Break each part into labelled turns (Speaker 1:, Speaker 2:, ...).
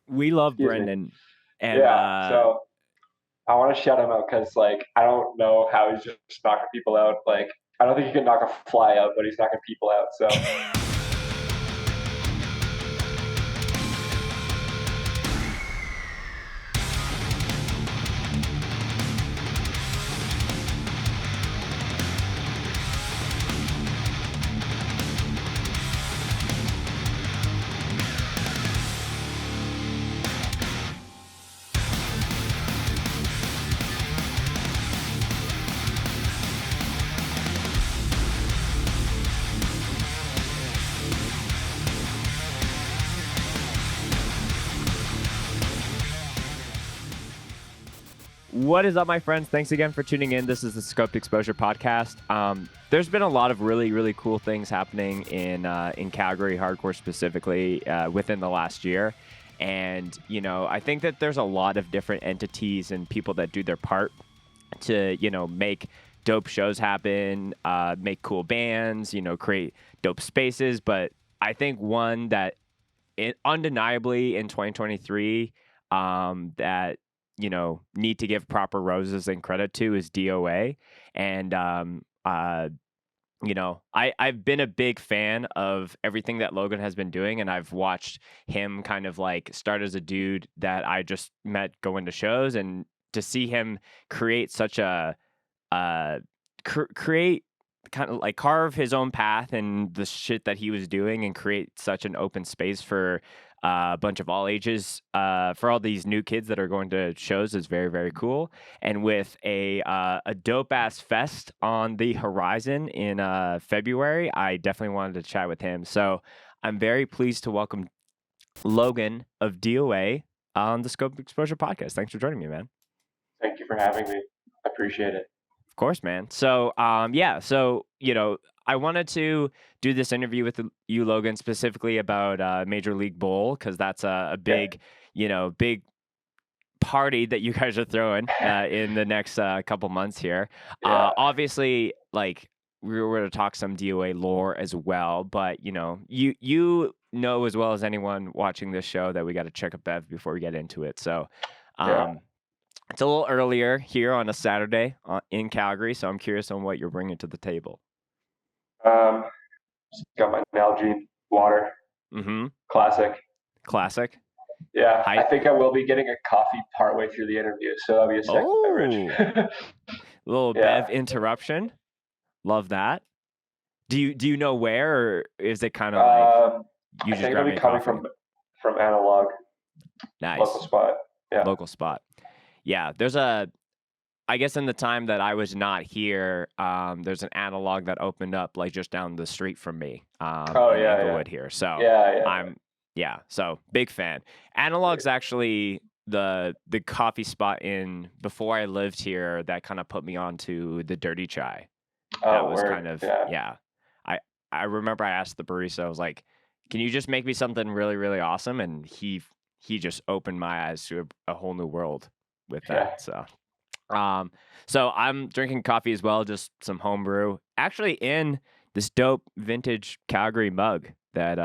Speaker 1: We love
Speaker 2: Excuse me.
Speaker 1: Brendan, and
Speaker 2: Yeah. So I want to shout him out because like I don't know how he's just knocking people out. Like I don't think he can knock a fly out, but he's knocking people out. So
Speaker 1: what is up, my friends? Thanks again for tuning in. This is the Scoped Exposure podcast. There's been a lot of really, really cool things happening in Calgary hardcore specifically within the last year. And, you know, I think that there's a lot of different entities and people that do their part to, you know, make dope shows happen, make cool bands, you know, create dope spaces. But I think one that undeniably in 2023 that you know need to give proper roses and credit to is DOA. And you know, I've been a big fan of everything that Logan has been doing, and I've watched him kind of like start as a dude that I just met going to shows, and to see him create such a create kind of like carve his own path and the shit that he was doing and create such an open space for a bunch of all ages for all these new kids that are going to shows is very, very cool. And with a dope ass fest on the horizon in February, I definitely wanted to chat with him. So I'm very pleased to welcome Logan of DOA on the Scope Exposure podcast. Thanks for joining me, man.
Speaker 2: thank you for having me. I appreciate it.
Speaker 1: Of course, man. So, yeah. So, you know, I wanted to do this interview with you, Logan, specifically about Major League Bowl, because that's a
Speaker 2: Yeah.
Speaker 1: big, you know, big party that you guys are throwing in the next couple months here.
Speaker 2: Yeah.
Speaker 1: Obviously, like we were going to talk some DOA lore as well, but you know, you know as well as anyone watching this show that we got to check a bev before we get into it. So,
Speaker 2: Yeah.
Speaker 1: it's a little earlier here on a Saturday in Calgary, so I'm curious on what you're bringing to the table.
Speaker 2: Um, got my Nalgene water.
Speaker 1: Mm-hmm.
Speaker 2: Classic.
Speaker 1: Classic.
Speaker 2: Yeah. I
Speaker 1: Hype.
Speaker 2: think I will be getting a coffee partway through the interview, so that'll be a second
Speaker 1: Oh,
Speaker 2: beverage.
Speaker 1: little
Speaker 2: Yeah.
Speaker 1: bev interruption. Love that. Do you know where, or is it kind of like you
Speaker 2: I
Speaker 1: just
Speaker 2: think it'll
Speaker 1: grab
Speaker 2: be
Speaker 1: me a
Speaker 2: coming
Speaker 1: coffee?
Speaker 2: from Analog, local
Speaker 1: Nice.
Speaker 2: spot. Yeah.
Speaker 1: Local spot. Yeah, there's I guess in the time that I was not here, there's an analog that opened up like just down the street from me
Speaker 2: Oh
Speaker 1: in
Speaker 2: yeah,
Speaker 1: Inglewood here. So
Speaker 2: yeah.
Speaker 1: so big fan. Analog's actually the coffee spot in before I lived here that kind of put me onto the dirty chai. That
Speaker 2: Oh,
Speaker 1: was
Speaker 2: word.
Speaker 1: kind of
Speaker 2: Yeah.
Speaker 1: yeah. I remember I asked the barista, I was like, "Can you just make me something really, really awesome?" And he just opened my eyes to a whole new world with
Speaker 2: Yeah.
Speaker 1: that. So I'm drinking coffee as well, just some homebrew. Actually, in this dope vintage Calgary mug that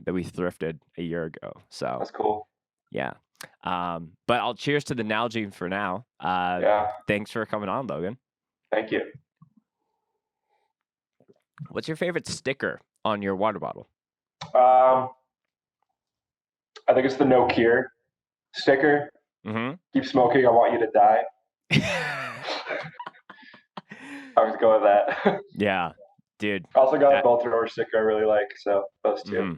Speaker 1: we thrifted a year ago. So
Speaker 2: That's cool.
Speaker 1: yeah. But I'll cheers to the Nalgene for now.
Speaker 2: Yeah.
Speaker 1: Thanks for coming on, Logan.
Speaker 2: Thank you.
Speaker 1: What's your favorite sticker on your water bottle?
Speaker 2: I think it's the no cure sticker.
Speaker 1: Mm-hmm.
Speaker 2: Keep smoking. I want you to die. I would go with that.
Speaker 1: Yeah, dude.
Speaker 2: Also got a Bolt Thrower sticker I really like. So those 2.
Speaker 1: Mm-hmm.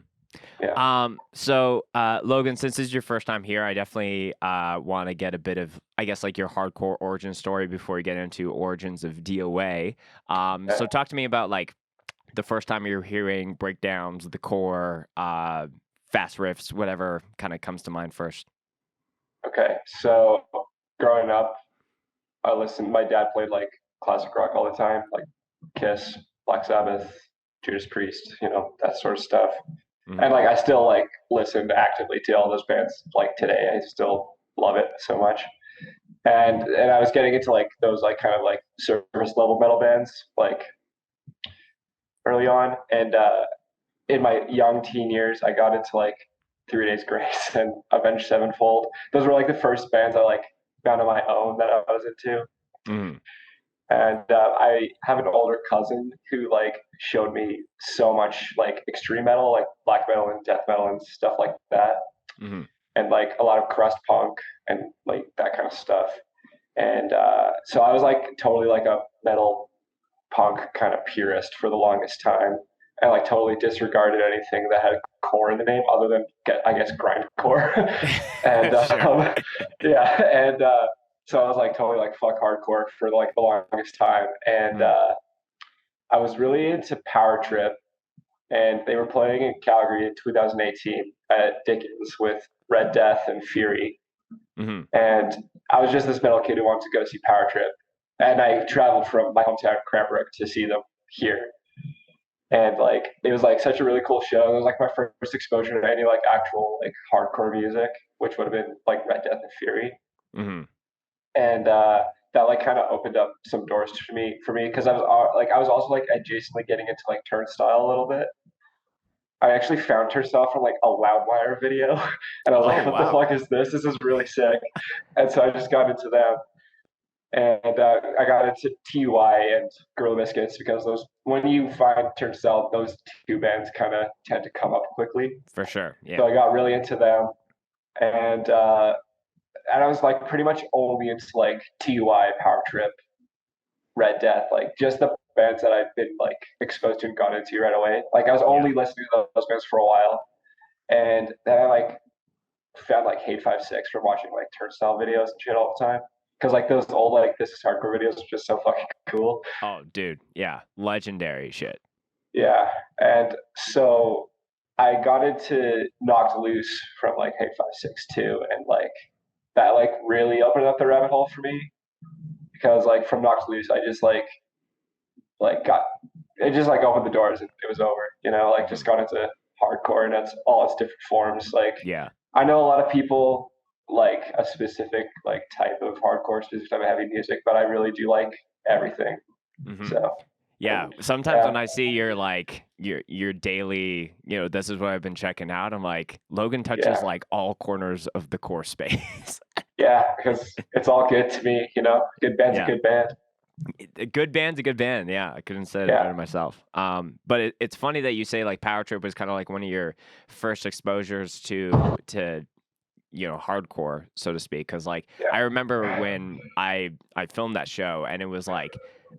Speaker 2: Yeah.
Speaker 1: So Logan, since this is your first time here, I definitely want to get a bit of, I guess, like your hardcore origin story before we get into origins of DOA. So talk to me about like the first time you're hearing breakdowns, the core, fast riffs, whatever kind of comes to mind first.
Speaker 2: Okay. So growing up, my dad played like classic rock all the time, like Kiss, Black Sabbath, Judas Priest, that sort of stuff.
Speaker 1: Mm-hmm.
Speaker 2: And like I still like listen actively to all those bands like today. I still love it so much. And I was getting into like those like kind of like service level metal bands like early on. And in my young teen years, I got into like 3 Days Grace and Avenged Sevenfold. Those were like the first bands I like found on my own that I was into.
Speaker 1: Mm-hmm.
Speaker 2: And I have an older cousin who like showed me so much like extreme metal, like black metal and death metal and stuff like that,
Speaker 1: Mm-hmm.
Speaker 2: and like a lot of crust punk and like that kind of stuff. And so I was like totally like a metal punk kind of purist for the longest time. I like totally disregarded anything that had core in the name other than I guess grindcore. and
Speaker 1: Sure.
Speaker 2: yeah, and so I was like totally like fuck hardcore for like the longest time. And
Speaker 1: Mm-hmm.
Speaker 2: I was really into Power Trip, and they were playing in Calgary in 2018 at Dickens with Red Death and Fury.
Speaker 1: Mm-hmm.
Speaker 2: And I was just this metal kid who wanted to go see Power Trip. And I traveled from my hometown, Cranbrook, to see them here. And like it was like such a really cool show. It was like my first exposure to any like actual like hardcore music, which would have been like Red Death and Fury.
Speaker 1: Mm-hmm.
Speaker 2: And that like kind of opened up some doors for me because I was also like adjacently getting into like Turnstile a little bit. I actually found Turnstile from like a Loudwire video, and I was
Speaker 1: Oh,
Speaker 2: like, "What the
Speaker 1: wow.
Speaker 2: fuck is this? This is really sick." And so I just got into them. And I got into TUI and Gorilla Biscuits because those when you find Turnstile, those two bands kind of tend to come up quickly.
Speaker 1: For sure.
Speaker 2: So
Speaker 1: Yeah.
Speaker 2: I got really into them, and I was like pretty much only into like TUI, Power Trip, Red Death, like just the bands that I've been like exposed to and got into right away. Like I was
Speaker 1: Yeah.
Speaker 2: only listening to those bands for a while, and then I like found like Hate 5 6 from watching like Turnstile videos and shit all the time. Because like those old like This Is Hardcore videos are just so fucking cool.
Speaker 1: Oh, dude. Yeah. Legendary shit.
Speaker 2: Yeah, and so I got into Knocked Loose from like Hate 5 6 too, and like that like really opened up the rabbit hole for me because like from Knocked Loose I just like got it just like opened the doors and it was over. You know, like
Speaker 1: Mm-hmm.
Speaker 2: just got into hardcore and that's all its different forms. Like
Speaker 1: Yeah.
Speaker 2: I know a lot of people like a specific like type of hardcore, specific type of heavy music, but I really do like everything.
Speaker 1: Mm-hmm.
Speaker 2: So
Speaker 1: Yeah. Sometimes
Speaker 2: yeah,
Speaker 1: when I see your daily, this is what I've been checking out, I'm like, Logan touches
Speaker 2: yeah,
Speaker 1: like all corners of the core space.
Speaker 2: yeah, because it's all good to me. You know, good band's a
Speaker 1: Yeah.
Speaker 2: good band.
Speaker 1: A good band's a good band. Yeah, I couldn't say it
Speaker 2: Yeah,
Speaker 1: better myself. But it's funny that you say like Power Trip was kind of like one of your first exposures to hardcore, so to speak. Because like I
Speaker 2: yeah,
Speaker 1: remember when I filmed that show and it was like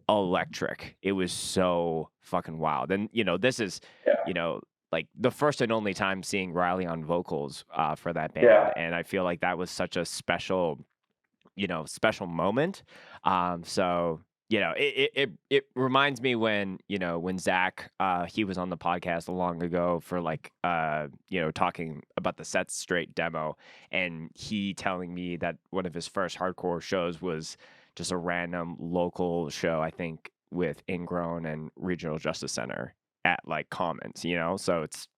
Speaker 1: electric. It was so fucking wild. And this is
Speaker 2: yeah,
Speaker 1: you know like the first and only time seeing Riley on vocals for that band,
Speaker 2: yeah,
Speaker 1: and I feel like that was such a special moment. So it reminds me when Zach he was on the podcast long ago for like talking about the Set Straight demo, and he telling me that one of his first hardcore shows was just a random local show, I think with Ingrown and Regional Justice Center at like Commons. So it's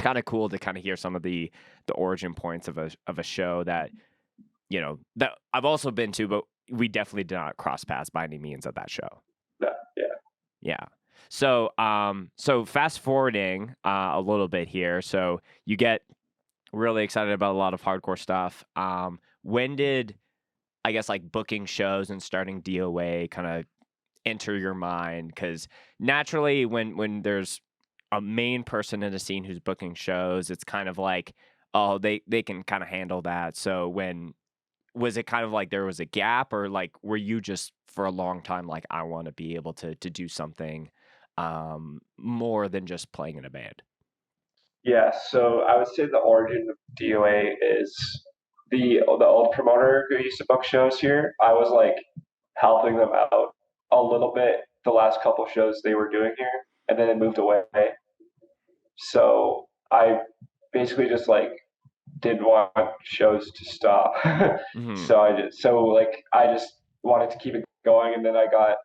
Speaker 1: kind of cool to kind of hear some of the origin points of a show that I've also been to, but we definitely did not cross paths by any means at that show.
Speaker 2: yeah, yeah,
Speaker 1: Yeah. So fast forwarding a little bit here. So you get really excited about a lot of hardcore stuff. When did, I guess, like booking shows and starting DOA kind of enter your mind? Because naturally, when there's a main person in the scene who's booking shows, it's kind of like, oh, they can kind of handle that. So when was it kind of like there was a gap, or like were you just for a long time like I want to be able to do something more than just playing in a band?
Speaker 2: yeah. So I would say the origin of DOA is the old promoter who used to book shows here. I was like helping them out a little bit the last couple shows they were doing here, and then it moved away. So I basically just like didn't want shows to stop.
Speaker 1: Hmm.
Speaker 2: So I just wanted to keep it going, and then I got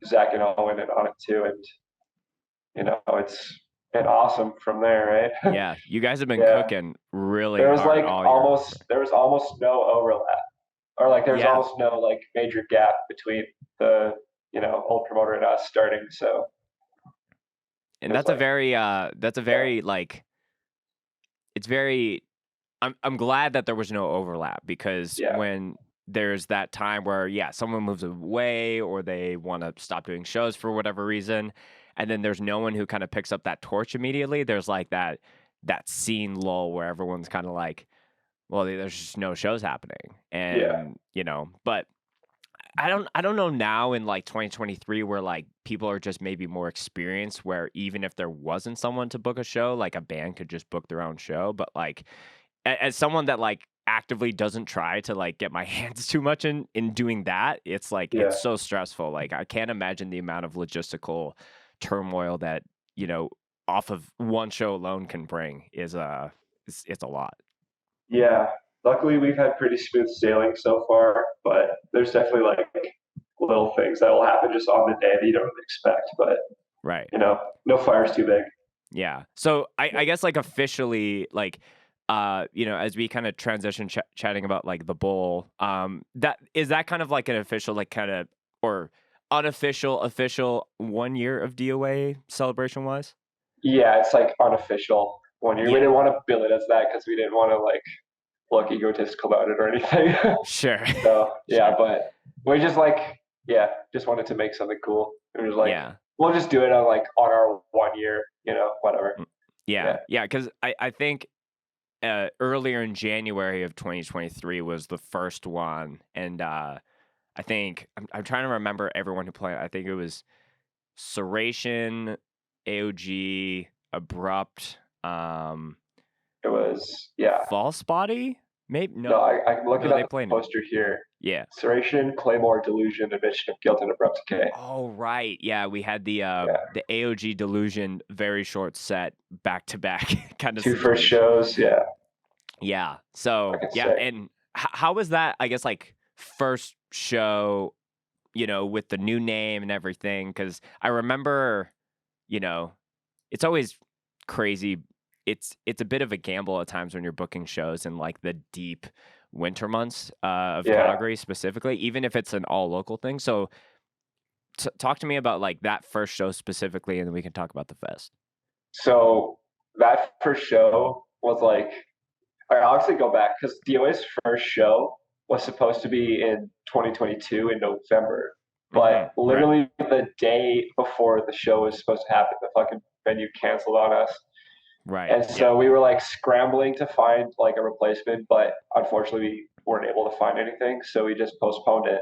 Speaker 2: Zach and Owen in on it too, and it's been awesome from there, right?
Speaker 1: Yeah, you guys have been
Speaker 2: Yeah,
Speaker 1: cooking really
Speaker 2: there was
Speaker 1: hard
Speaker 2: like
Speaker 1: all year.
Speaker 2: almost no overlap, or like there was
Speaker 1: Yeah,
Speaker 2: almost no like major gap between the old promoter and us starting. So
Speaker 1: and
Speaker 2: it was
Speaker 1: that's a
Speaker 2: like
Speaker 1: very
Speaker 2: yeah,
Speaker 1: like it's very. I'm glad that there was no overlap because
Speaker 2: Yeah.
Speaker 1: when there's that time where someone moves away or they want to stop doing shows for whatever reason, and then there's no one who kind of picks up that torch immediately. There's like that scene lull where everyone's kind of like, well, there's just no shows happening,
Speaker 2: Yeah.
Speaker 1: and but I don't know now in like 2023 where like people are just maybe more experienced where even if there wasn't someone to book a show, like a band could just book their own show. But like as someone that like actively doesn't try to like get my hands too much in doing that, it's like
Speaker 2: Yeah.
Speaker 1: it's so stressful. Like I can't imagine the amount of logistical turmoil that, off of one show alone can bring is it's a lot.
Speaker 2: Yeah. Luckily, we've had pretty smooth sailing so far, but there's definitely like little things that will happen just on the day that you don't really expect. But
Speaker 1: Right.
Speaker 2: no fire's too big.
Speaker 1: Yeah. So I guess like officially, like, as we kind of transition chatting about like the bowl, that is that kind of like an official, like kind of or unofficial, official 1 year of DOA celebration wise.
Speaker 2: Yeah, it's like unofficial 1 year. We
Speaker 1: Yeah.
Speaker 2: didn't want to bill it as that because we didn't want to like look egotistical about it or anything.
Speaker 1: Sure.
Speaker 2: So yeah,
Speaker 1: Sure.
Speaker 2: but we just just wanted to make something cool. It was like
Speaker 1: Yeah.
Speaker 2: we'll just do it on our 1 year, whatever.
Speaker 1: Mm. Yeah.
Speaker 2: Yeah.
Speaker 1: Yeah. Because I think earlier in January of 2023 was the first one, and I think I'm trying to remember everyone who played. I think it was Serration, AOG, Abrupt,
Speaker 2: It was yeah.
Speaker 1: False Body. Maybe
Speaker 2: No,
Speaker 1: no,
Speaker 2: I'm looking
Speaker 1: no,
Speaker 2: at
Speaker 1: they
Speaker 2: the
Speaker 1: played it.
Speaker 2: poster here.
Speaker 1: Yeah.
Speaker 2: Serration, Claymore, Delusion, Admission of Guilt, and Abrupt Decay.
Speaker 1: Oh right, yeah. We had
Speaker 2: Yeah.
Speaker 1: the AOG Delusion very short set back to back kind of
Speaker 2: Two first
Speaker 1: situation.
Speaker 2: shows, yeah.
Speaker 1: Yeah. So
Speaker 2: Fucking
Speaker 1: yeah,
Speaker 2: sick.
Speaker 1: and how was that? I guess like first show, with the new name and everything. Because I remember, you know, it's always crazy. It's a bit of a gamble at times when you're booking shows in like the deep winter months of
Speaker 2: Yeah.
Speaker 1: Calgary specifically, even if it's an all local thing. So talk to me about like that first show specifically, and then we can talk about the fest.
Speaker 2: So that first show was like I'll actually go back because DOA's first show was supposed to be in 2022 in November, but
Speaker 1: Right.
Speaker 2: literally the day before the show was supposed to happen, the fucking venue canceled on us.
Speaker 1: Right.
Speaker 2: And
Speaker 1: Yeah.
Speaker 2: so we were like scrambling to find like a replacement, but unfortunately we weren't able to find anything. So we just postponed it.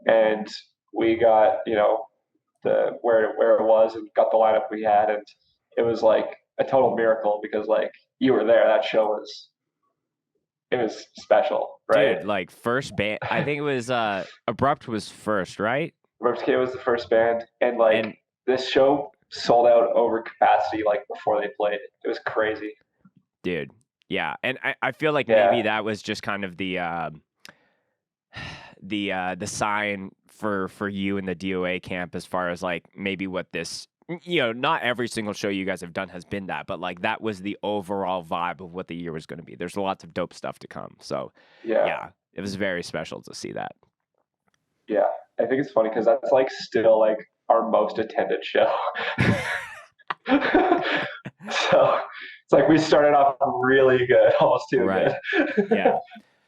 Speaker 2: And we got, the where it was and got the lineup we had. And it was like a total miracle because like you were there. That show it was special, right?
Speaker 1: Dude, like first band, I think it was Abrupt was first, right?
Speaker 2: K was the first band, and like
Speaker 1: And
Speaker 2: this show sold out over capacity like before they played. It was crazy.
Speaker 1: dude, yeah, and I feel like maybe
Speaker 2: Yeah,
Speaker 1: that was just kind of the sign for you in the DOA camp as far as like maybe what this not every single show you guys have done has been that, but like that was the overall vibe of what the year was going to be. There's lots of dope stuff to come. So
Speaker 2: yeah,
Speaker 1: yeah, it was very special to see that.
Speaker 2: yeah. I think it's funny because that's like still like our most attended show. So it's like we started off really good, almost too
Speaker 1: Right.
Speaker 2: good.
Speaker 1: Yeah.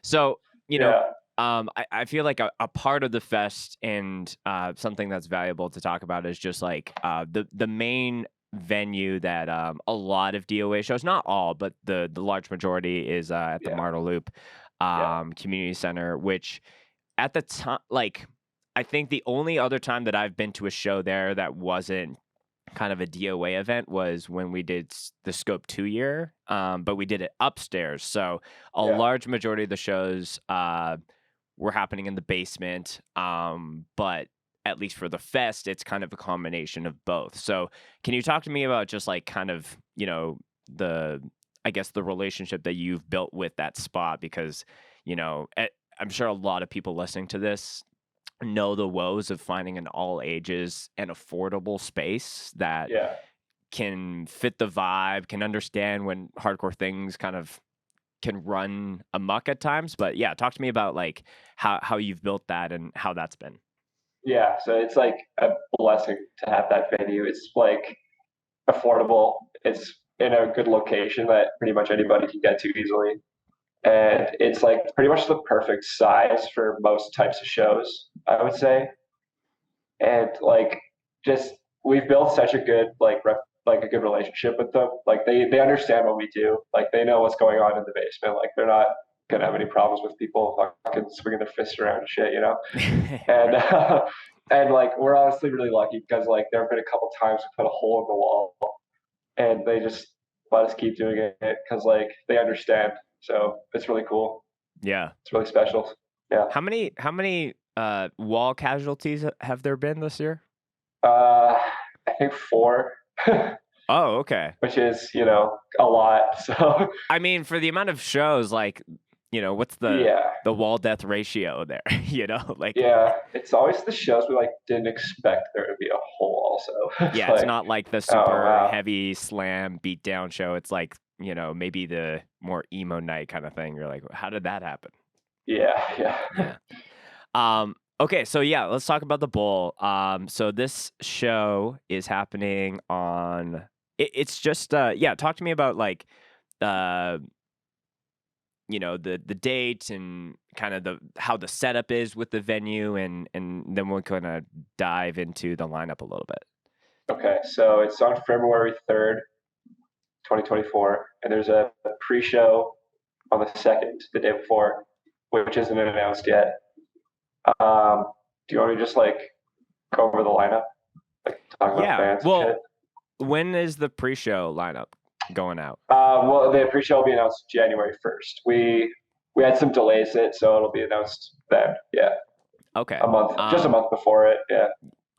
Speaker 1: So,
Speaker 2: Yeah,
Speaker 1: I feel like a part of the fest and something that's valuable to talk about is just like the main venue that a lot of DOA shows, not all, but the large majority is at the
Speaker 2: yeah,
Speaker 1: Martel Loop
Speaker 2: yeah,
Speaker 1: Community Center, which at the time, like, I think the only other time that I've been to a show there that wasn't kind of a DOA event was when we did the Scope 2 year, but we did it upstairs. So a
Speaker 2: yeah.
Speaker 1: large majority of the shows were happening in the basement, but at least for the fest, it's kind of a combination of both. So can you talk to me about just like kind of, the, I guess, the relationship that you've built with that spot? Because, I'm sure a lot of people listening to this know the woes of finding an all ages and affordable space that
Speaker 2: Yeah.
Speaker 1: can fit the vibe, can understand when hardcore things kind of can run amok at times. But yeah, talk to me about like how you've built that and how that's been.
Speaker 2: Yeah, so it's like a blessing to have that venue. It's like affordable. It's in a good location that pretty much anybody can get to easily. And it's like pretty much the perfect size for most types of shows, I would say. And like just we've built such a good like a good relationship with them. Like they understand what we do. Like they know what's going on in the basement. Like they're not gonna have any problems with people fucking swinging their fists around and shit, you know. And
Speaker 1: Right.
Speaker 2: and like we're honestly really lucky because like there have been a couple times we put a hole in the wall and they just let us keep doing it because like they understand. So it's really cool.
Speaker 1: Yeah.
Speaker 2: It's really special. Yeah.
Speaker 1: How many wall casualties have there been this year?
Speaker 2: I think four,
Speaker 1: Oh, okay.
Speaker 2: which is a lot. So
Speaker 1: I mean, for the amount of shows, like, what's the
Speaker 2: yeah,
Speaker 1: the wall death ratio there? Like,
Speaker 2: yeah. It's always the shows we like didn't expect there to be a hole. Also, it's
Speaker 1: yeah, it's
Speaker 2: like,
Speaker 1: not like the
Speaker 2: oh
Speaker 1: super
Speaker 2: wow,
Speaker 1: heavy slam beatdown show. It's like, maybe the more emo night kind of thing. You're like, how did that happen?
Speaker 2: yeah, yeah.
Speaker 1: Yeah. Okay, so yeah, let's talk about the bowl. So this show is happening on. It's just yeah. Talk to me about like uh the date and kind of the how the setup is with the venue, and then we're gonna dive into the lineup a little bit.
Speaker 2: Okay, so it's on February 3rd, 2024, and there's a pre-show on the second, the day before, which isn't announced yet. Do you want me to just like go over the lineup, like talk about
Speaker 1: Yeah.
Speaker 2: bands and shit?
Speaker 1: Well, when is the pre-show lineup going out?
Speaker 2: Well, the pre-show will be announced January 1st. We had some delays in it, so it'll be announced then. Yeah,
Speaker 1: Okay.
Speaker 2: a month, just a month before it. Yeah,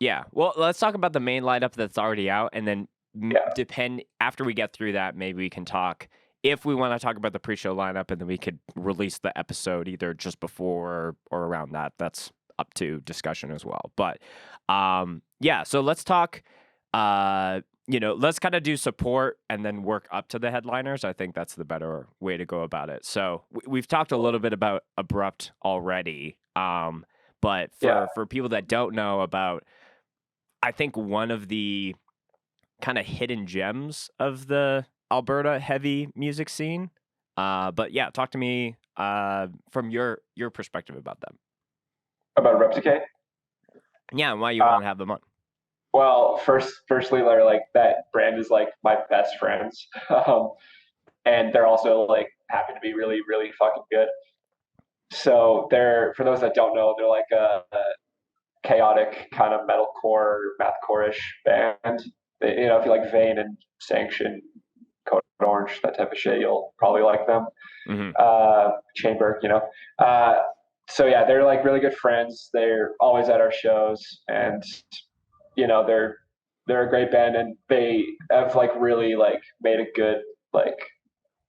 Speaker 1: Yeah. Well, let's talk about the main lineup that's already out, and then
Speaker 2: yeah,
Speaker 1: depend after we get through that, maybe we can talk if we want to talk about the pre-show lineup, and then we could release the episode either just before or around that. That's up to discussion as well. But yeah. So let's talk. Let's kind of do support and then work up to the headliners. I think that's the better way to go about it. So we've talked a little bit about Abrupt already. But
Speaker 2: yeah.
Speaker 1: for people that don't know about, I think one of the kind of hidden gems of the Alberta heavy music scene. But yeah, talk to me from your perspective about them.
Speaker 2: About Replicate.
Speaker 1: Yeah, and why you
Speaker 2: Uh,
Speaker 1: want to have them on.
Speaker 2: well, firstly, they're like that brand is like my best friends, and they're also like happen to be really, really fucking good. So they're for those that don't know, they're like a chaotic kind of metalcore, mathcore-ish band. If you like Vane and Sanction, Code Orange, that type of shit, you'll probably like them.
Speaker 1: Hmm.
Speaker 2: Chamber, Uh, so yeah, they're like really good friends. They're always at our shows, and they're a great band, and they have like really like made a good like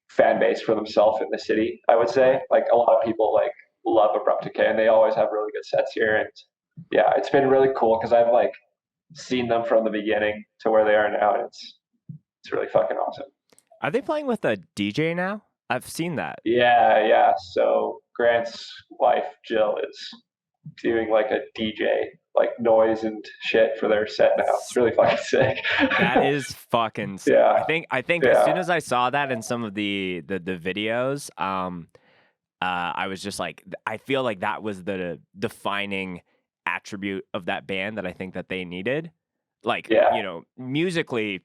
Speaker 2: fan base for themselves in the city. I would say
Speaker 1: Right.
Speaker 2: like a lot of people like love Abrupt Decay, and they always have really good sets here. And yeah, it's been really cool because I've like seen them from the beginning to where they are now, and it's really fucking awesome.
Speaker 1: Are they playing with a DJ now? I've seen that.
Speaker 2: Yeah, yeah. So Grant's wife Jill is doing like a DJ, like noise and shit for their set now. It's really fucking sick.
Speaker 1: That is fucking sick.
Speaker 2: Yeah,
Speaker 1: I think as
Speaker 2: yeah,
Speaker 1: soon as I saw that in some of the videos, I was just like, I feel like that was the defining attribute of that band that I think that they needed. Like,
Speaker 2: yeah,
Speaker 1: musically,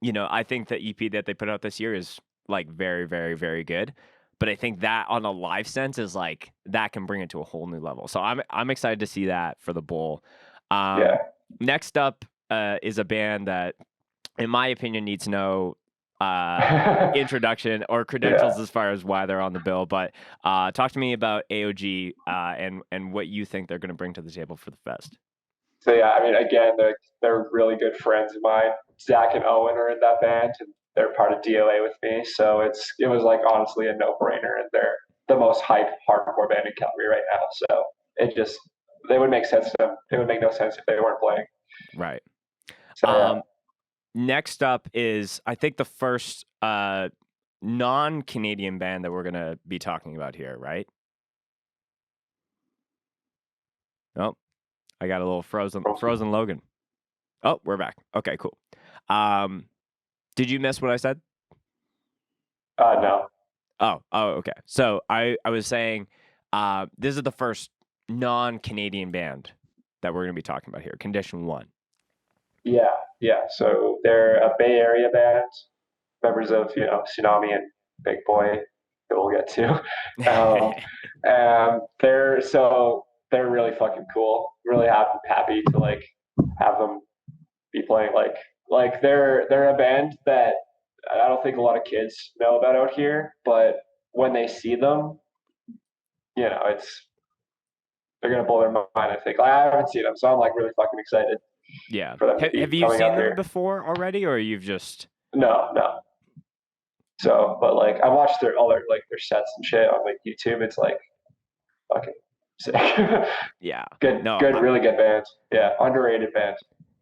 Speaker 1: I think the EP that they put out this year is like very, very, very good. But I think that on a live sense is like that can bring it to a whole new level. So I'm excited to see that for the Bull. Um,
Speaker 2: yeah.
Speaker 1: Next up is a band that, in my opinion, needs no introduction or
Speaker 2: Yeah.
Speaker 1: credentials as far as why they're on the bill. But talk to me about AOG and what you think they're going to bring to the table for the fest.
Speaker 2: So yeah, I mean, again, they're really good friends of mine. Zach and Owen are in that band, and they're part of DOA with me. So it was like honestly a no brainer, and they're the most hype hardcore band in Calgary right now. So it just they would make sense to them. It would make no sense if they weren't playing.
Speaker 1: Right.
Speaker 2: So yeah.
Speaker 1: Um, Next up is, I think, the first non-Canadian band that we're going to be talking about here, right? Oh, I got a little frozen Logan. Oh, we're back. Okay, cool. Did you miss what I said?
Speaker 2: No.
Speaker 1: Oh, okay. So I was saying, this is the first non-Canadian band that we're going to be talking about here. Condition One.
Speaker 2: Yeah, yeah. So they're a Bay Area band, members of Tsunami and Big Boy, that we'll get to. Um, they're really fucking cool. Really happy to like have them be playing they're a band that I don't think a lot of kids know about out here, but when they see them, it's they're gonna blow their mind. I think I haven't seen them, so I'm like really fucking excited
Speaker 1: Yeah.
Speaker 2: for them to
Speaker 1: Have
Speaker 2: be
Speaker 1: you
Speaker 2: coming
Speaker 1: seen
Speaker 2: out
Speaker 1: them
Speaker 2: here.
Speaker 1: before already, or you've just?
Speaker 2: No, no. So, but like I watched all their sets and shit on like YouTube. It's like fucking sick.
Speaker 1: Yeah. No,
Speaker 2: Good, really good band. Yeah, underrated band.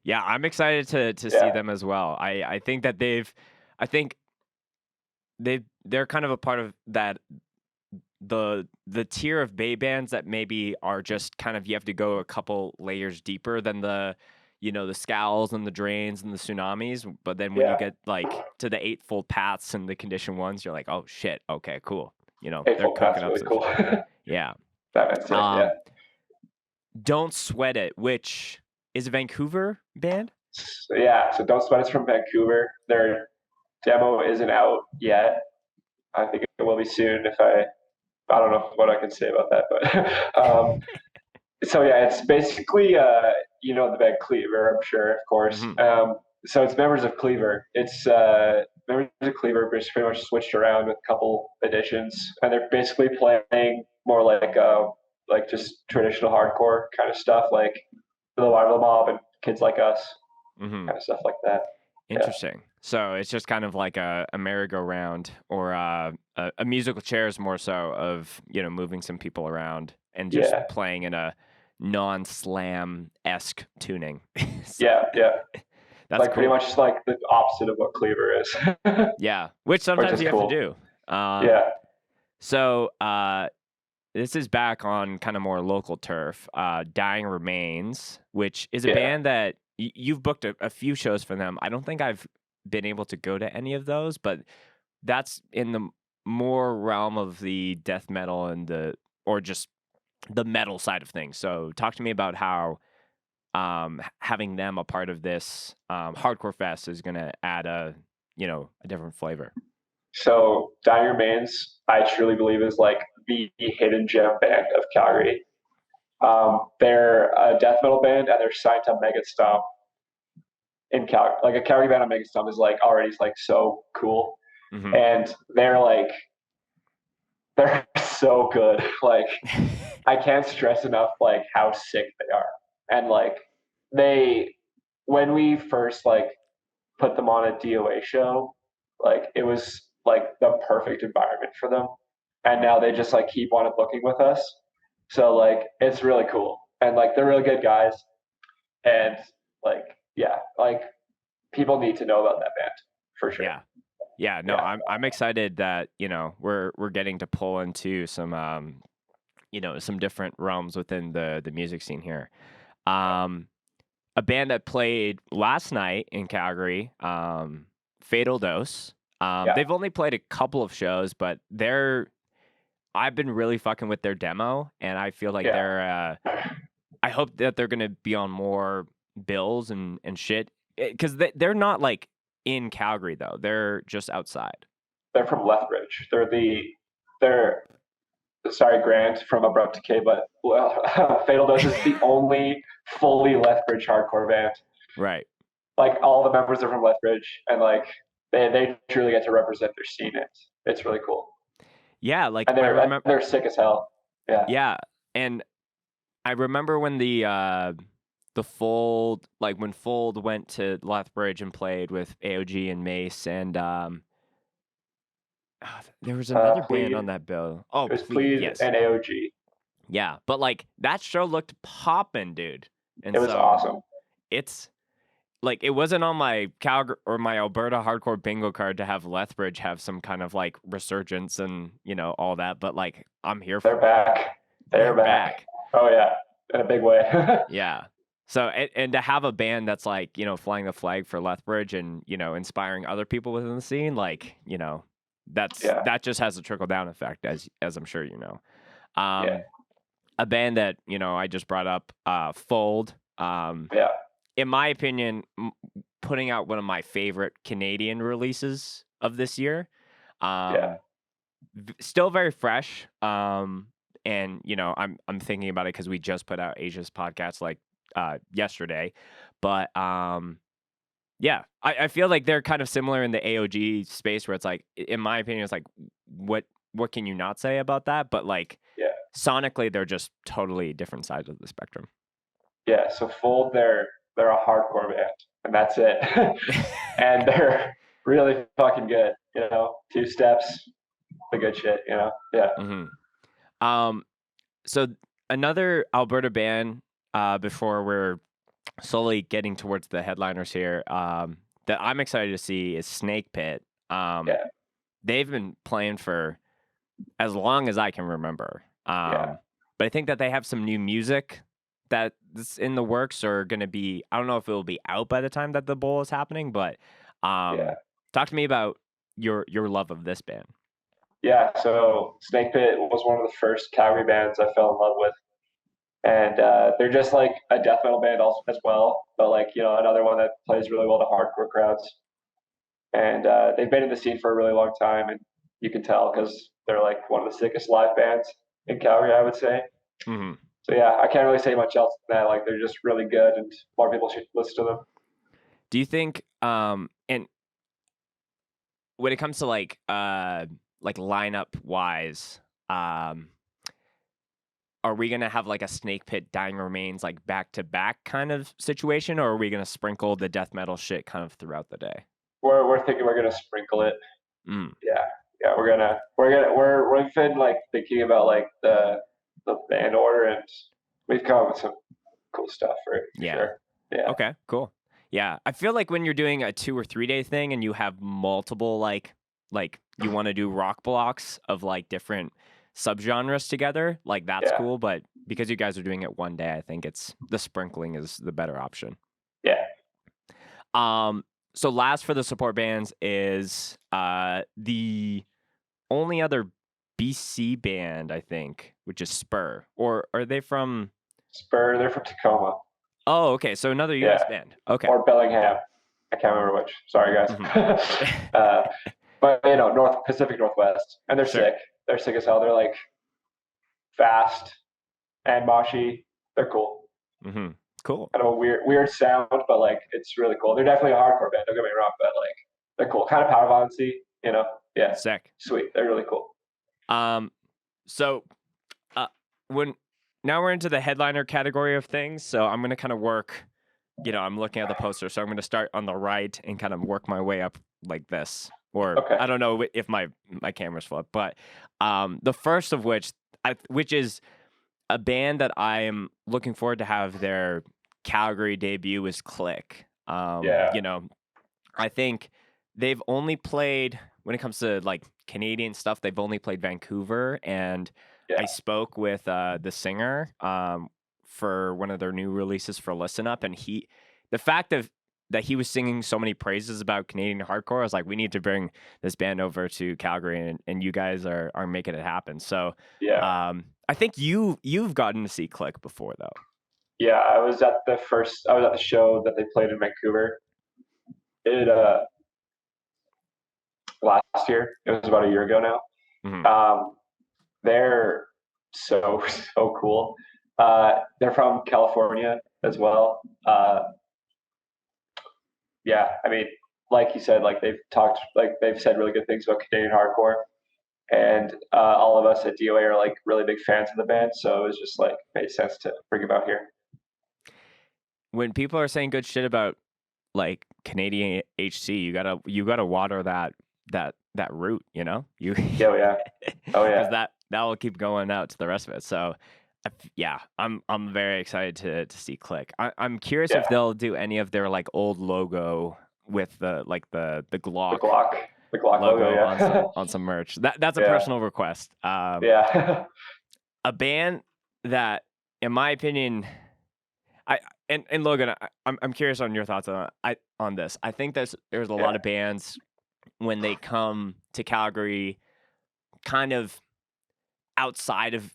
Speaker 1: yeah, I'm excited to see
Speaker 2: Yeah,
Speaker 1: them as well. I think that I think they're kind of a part of that the tier of Bay bands that maybe are just kind of you have to go a couple layers deeper than the Scowls and the Drains and the Tsunamis. But then when you
Speaker 2: yeah.
Speaker 1: get like to the Eightfold Paths and the Condition Ones, you're like, oh shit, okay, cool. They're
Speaker 2: Eightfold
Speaker 1: cooking
Speaker 2: Path's
Speaker 1: up
Speaker 2: really
Speaker 1: some
Speaker 2: cool.
Speaker 1: shit. Yeah.
Speaker 2: That band's sick. Yeah.
Speaker 1: Um, Don't Sweat It, which is a Vancouver band.
Speaker 2: So, yeah. So Don't Sweat is from Vancouver. Their demo isn't out yet. I think it will be soon. If I don't know what I can say about that, but so yeah, it's basically the band Cleaver, I'm sure, of course.
Speaker 1: Hmm.
Speaker 2: So it's members of Cleaver. It's members of Cleaver, but it's pretty much switched around with a couple additions, and they're basically playing more like just traditional hardcore kind of stuff, like the Live the Mob and Kids Like Us,
Speaker 1: Hmm.
Speaker 2: kind of stuff like that. Yeah,
Speaker 1: Interesting. So it's just kind of like a merry-go-round or a musical chairs more so of moving some people around and just
Speaker 2: yeah,
Speaker 1: playing in a non-slam-esque tuning. So
Speaker 2: yeah, yeah.
Speaker 1: that's
Speaker 2: Like pretty
Speaker 1: cool.
Speaker 2: much like the opposite of what Cleaver is,
Speaker 1: Yeah, which
Speaker 2: which
Speaker 1: sometimes
Speaker 2: is
Speaker 1: you have to
Speaker 2: cool.
Speaker 1: do.
Speaker 2: Yeah,
Speaker 1: So this is back on kind of more local turf. Dying Remains, which is a
Speaker 2: yeah.
Speaker 1: band that you've booked a few shows for them. I don't think I've been able to go to any of those, but that's in the more realm of the death metal and or just the metal side of things. So talk to me about how having them a part of this hardcore fest is going to add a different flavor.
Speaker 2: So Dire Mains, I truly believe, is like the hidden gem band of Calgary. They're a death metal band and they're signed to Megastomp in Calgary. Like a Calgary band on Megastomp is like already like so cool,
Speaker 1: Hmm.
Speaker 2: and they're so good. Like I can't stress enough like how sick they are, and like they when we first like put them on a DOA show, like it was like the perfect environment for them. And now they just like keep on booking with us. So like it's really cool. And like they're really good guys. And like yeah, like people need to know about that band for sure.
Speaker 1: Yeah. Yeah, no,
Speaker 2: Yeah.
Speaker 1: I'm excited that, we're getting to pull into some some different realms within the music scene here. Um a band that played last night in Calgary, Fatal Dose.
Speaker 2: Yeah.
Speaker 1: They've only played a couple of shows, but I've been really fucking with their demo and I feel like
Speaker 2: Yeah.
Speaker 1: I hope that they're going to be on more bills and shit cuz they're not like in Calgary though. They're just outside.
Speaker 2: They're from Lethbridge. They're sorry, Grant from Abrupt Decay, but well, Fatal Dose is the only fully Lethbridge hardcore band.
Speaker 1: Right.
Speaker 2: Like all the members are from Lethbridge, and like they truly get to represent their scene. It's really cool,
Speaker 1: Yeah, like
Speaker 2: and
Speaker 1: I remember.
Speaker 2: they're sick as hell. Yeah,
Speaker 1: Yeah, and I remember when the Fold, like when Fold went to Lethbridge and played with AOG and Mace, and there was another band
Speaker 2: Plead.
Speaker 1: on that bill. Oh,
Speaker 2: It was
Speaker 1: Plead,
Speaker 2: Plead
Speaker 1: yes,
Speaker 2: and AOG.
Speaker 1: yeah, but like that show looked poppin', dude, and
Speaker 2: It was
Speaker 1: so
Speaker 2: awesome.
Speaker 1: it's like it wasn't on my Calgary or my Alberta hardcore bingo card to have Lethbridge have some kind of like resurgence and all that, but like I'm here
Speaker 2: They're
Speaker 1: for it.
Speaker 2: back.
Speaker 1: They're
Speaker 2: They're back.
Speaker 1: back.
Speaker 2: Oh yeah, in a big way.
Speaker 1: Yeah. So and to have a band that's like, flying the flag for Lethbridge and, inspiring other people within the scene, like,
Speaker 2: Yeah.
Speaker 1: that just has a trickle down effect, as I'm sure you know.
Speaker 2: Yeah.
Speaker 1: A band that I just brought up, Fold.
Speaker 2: Yeah.
Speaker 1: In my opinion, putting out one of my favorite Canadian releases of this year.
Speaker 2: Yeah.
Speaker 1: Still very fresh. And I'm thinking about it because we just put out Asia's podcast like yesterday, but yeah, I feel like they're kind of similar in the AOG space where it's like, in my opinion, it's like, what can you not say about that? But like
Speaker 2: Yeah.
Speaker 1: sonically, they're just totally different sides of the spectrum.
Speaker 2: Yeah. So Fold, they're a hardcore band, and that's it. And they're really fucking good. Two steps, the good shit. Yeah.
Speaker 1: Um, so another Alberta band, before we're slowly getting towards the headliners here, that I'm excited to see is Snake Pit.
Speaker 2: Yeah.
Speaker 1: They've been playing for as long as I can remember.
Speaker 2: Yeah.
Speaker 1: But I think that they have some new music that's in the works, or going to be, I don't know if it will be out by the time that the bowl is happening, but
Speaker 2: Yeah.
Speaker 1: talk to me about your love of this band.
Speaker 2: Yeah. So Snake Pit was one of the first Calgary bands I fell in love with. And they're just like a death metal band also as well, but like another one that plays really well to hardcore crowds. And they've been in the scene for a really long time, and you can tell because they're like one of the sickest live bands in Calgary, I would say.
Speaker 1: Mm-hmm.
Speaker 2: So yeah, I can't really say much else than that. Like they're just really good, and more people should listen to them.
Speaker 1: Do you think, and when it comes to like lineup wise, are we gonna have like a Snake Pit Dying Remains like back to back kind of situation, or are we gonna sprinkle the death metal shit kind of throughout the day?
Speaker 2: We're thinking we're gonna sprinkle it.
Speaker 1: Mm.
Speaker 2: Yeah, yeah, we've been like thinking about like the band order, and we've come up with some cool stuff for it. For
Speaker 1: Yeah.
Speaker 2: sure. Yeah.
Speaker 1: Okay. Cool. Yeah, I feel like when you're doing a 2 or 3 day thing and you have multiple like you want to do rock blocks of like different subgenres together, like that's
Speaker 2: Yeah.
Speaker 1: cool. But because you guys are doing it one day, I think the sprinkling is the better option.
Speaker 2: Yeah.
Speaker 1: So last for the support bands is the only other BC band, I think, which is Spur. Or are they from
Speaker 2: Spur, they're from Tacoma.
Speaker 1: Oh, okay. So another
Speaker 2: Yeah.
Speaker 1: US band. Okay.
Speaker 2: Or Bellingham. I can't remember which. Sorry, guys.
Speaker 1: Mhm.
Speaker 2: But Pacific Northwest, and they're
Speaker 1: Sure.
Speaker 2: sick. They're sick as hell. They're like fast and moshy. They're cool.
Speaker 1: Mm-hmm. Cool.
Speaker 2: Kind of a weird sound, but like it's really cool. They're definitely a hardcore band. Don't get me wrong, but like they're cool. Kind of power violency, Yeah.
Speaker 1: Sick.
Speaker 2: Sweet. They're really cool.
Speaker 1: So when now we're into the headliner category of things, so I'm gonna kind of work. I'm looking at the poster, so I'm gonna start on the right and kind of work my way up like this. Or
Speaker 2: Okay.
Speaker 1: I don't know if my camera's flipped, but the first of which is a band that I am looking forward to have their Calgary debut is Click.
Speaker 2: Yeah.
Speaker 1: I think they've only played, when it comes to like Canadian stuff, they've only played Vancouver, and
Speaker 2: Yeah.
Speaker 1: I spoke with the singer for one of their new releases for Listen Up, and the fact that he was singing so many praises about Canadian hardcore, I was like, we need to bring this band over to Calgary, and you guys are making it happen. So
Speaker 2: Yeah.
Speaker 1: I think you've gotten to see Click before though.
Speaker 2: Yeah. I was at the show that they played in Vancouver. It last year. It was about a year ago now.
Speaker 1: Mm-hmm.
Speaker 2: They're so so cool. They're from California as well. Yeah, I mean, like you said, like they've said really good things about Canadian hardcore, and all of us at DOA are like really big fans of the band. So it was just like made sense to bring them out here.
Speaker 1: When people are saying good shit about like Canadian HC, you gotta water that root, you.
Speaker 2: Oh yeah. Oh yeah.
Speaker 1: Because that will keep going out to the rest of it. So yeah, I'm very excited to see Click. I'm curious if they'll do any of their like old logo with the Glock.
Speaker 2: The Glock logo, yeah.
Speaker 1: on some merch. That's a personal request.
Speaker 2: Yeah.
Speaker 1: A band that, in my opinion, and Logan, I'm curious on your thoughts on this. I think there's a lot of bands when they come to Calgary kind of outside of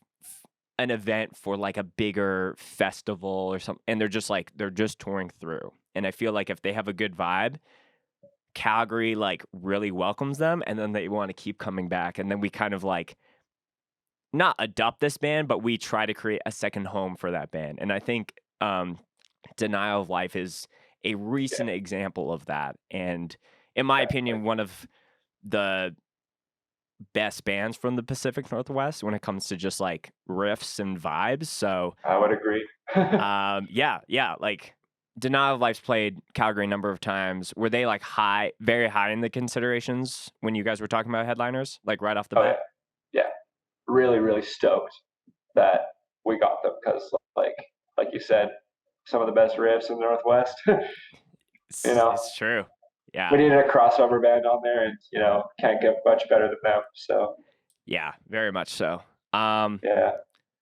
Speaker 1: an event for like a bigger festival or something, and they're just touring through. And I feel like if they have a good vibe, Calgary like really welcomes them, and then they want to keep coming back. And then we kind of like not adopt this band, but we try to create a second home for that band. And I think Denial of Life is a recent example of that. And in my opinion, one of the best bands from the Pacific Northwest when it comes to just like riffs and vibes. So
Speaker 2: I would agree.
Speaker 1: yeah, like Denial of Life's played Calgary a number of times. Were they like very high in the considerations when you guys were talking about headliners, like right off the bat?
Speaker 2: Yeah, really, really stoked that we got them because, like you said, some of the best riffs in the Northwest.
Speaker 1: It's true. Yeah.
Speaker 2: We needed a crossover band on there, and can't get much better than them. So
Speaker 1: yeah, very much so.
Speaker 2: yeah.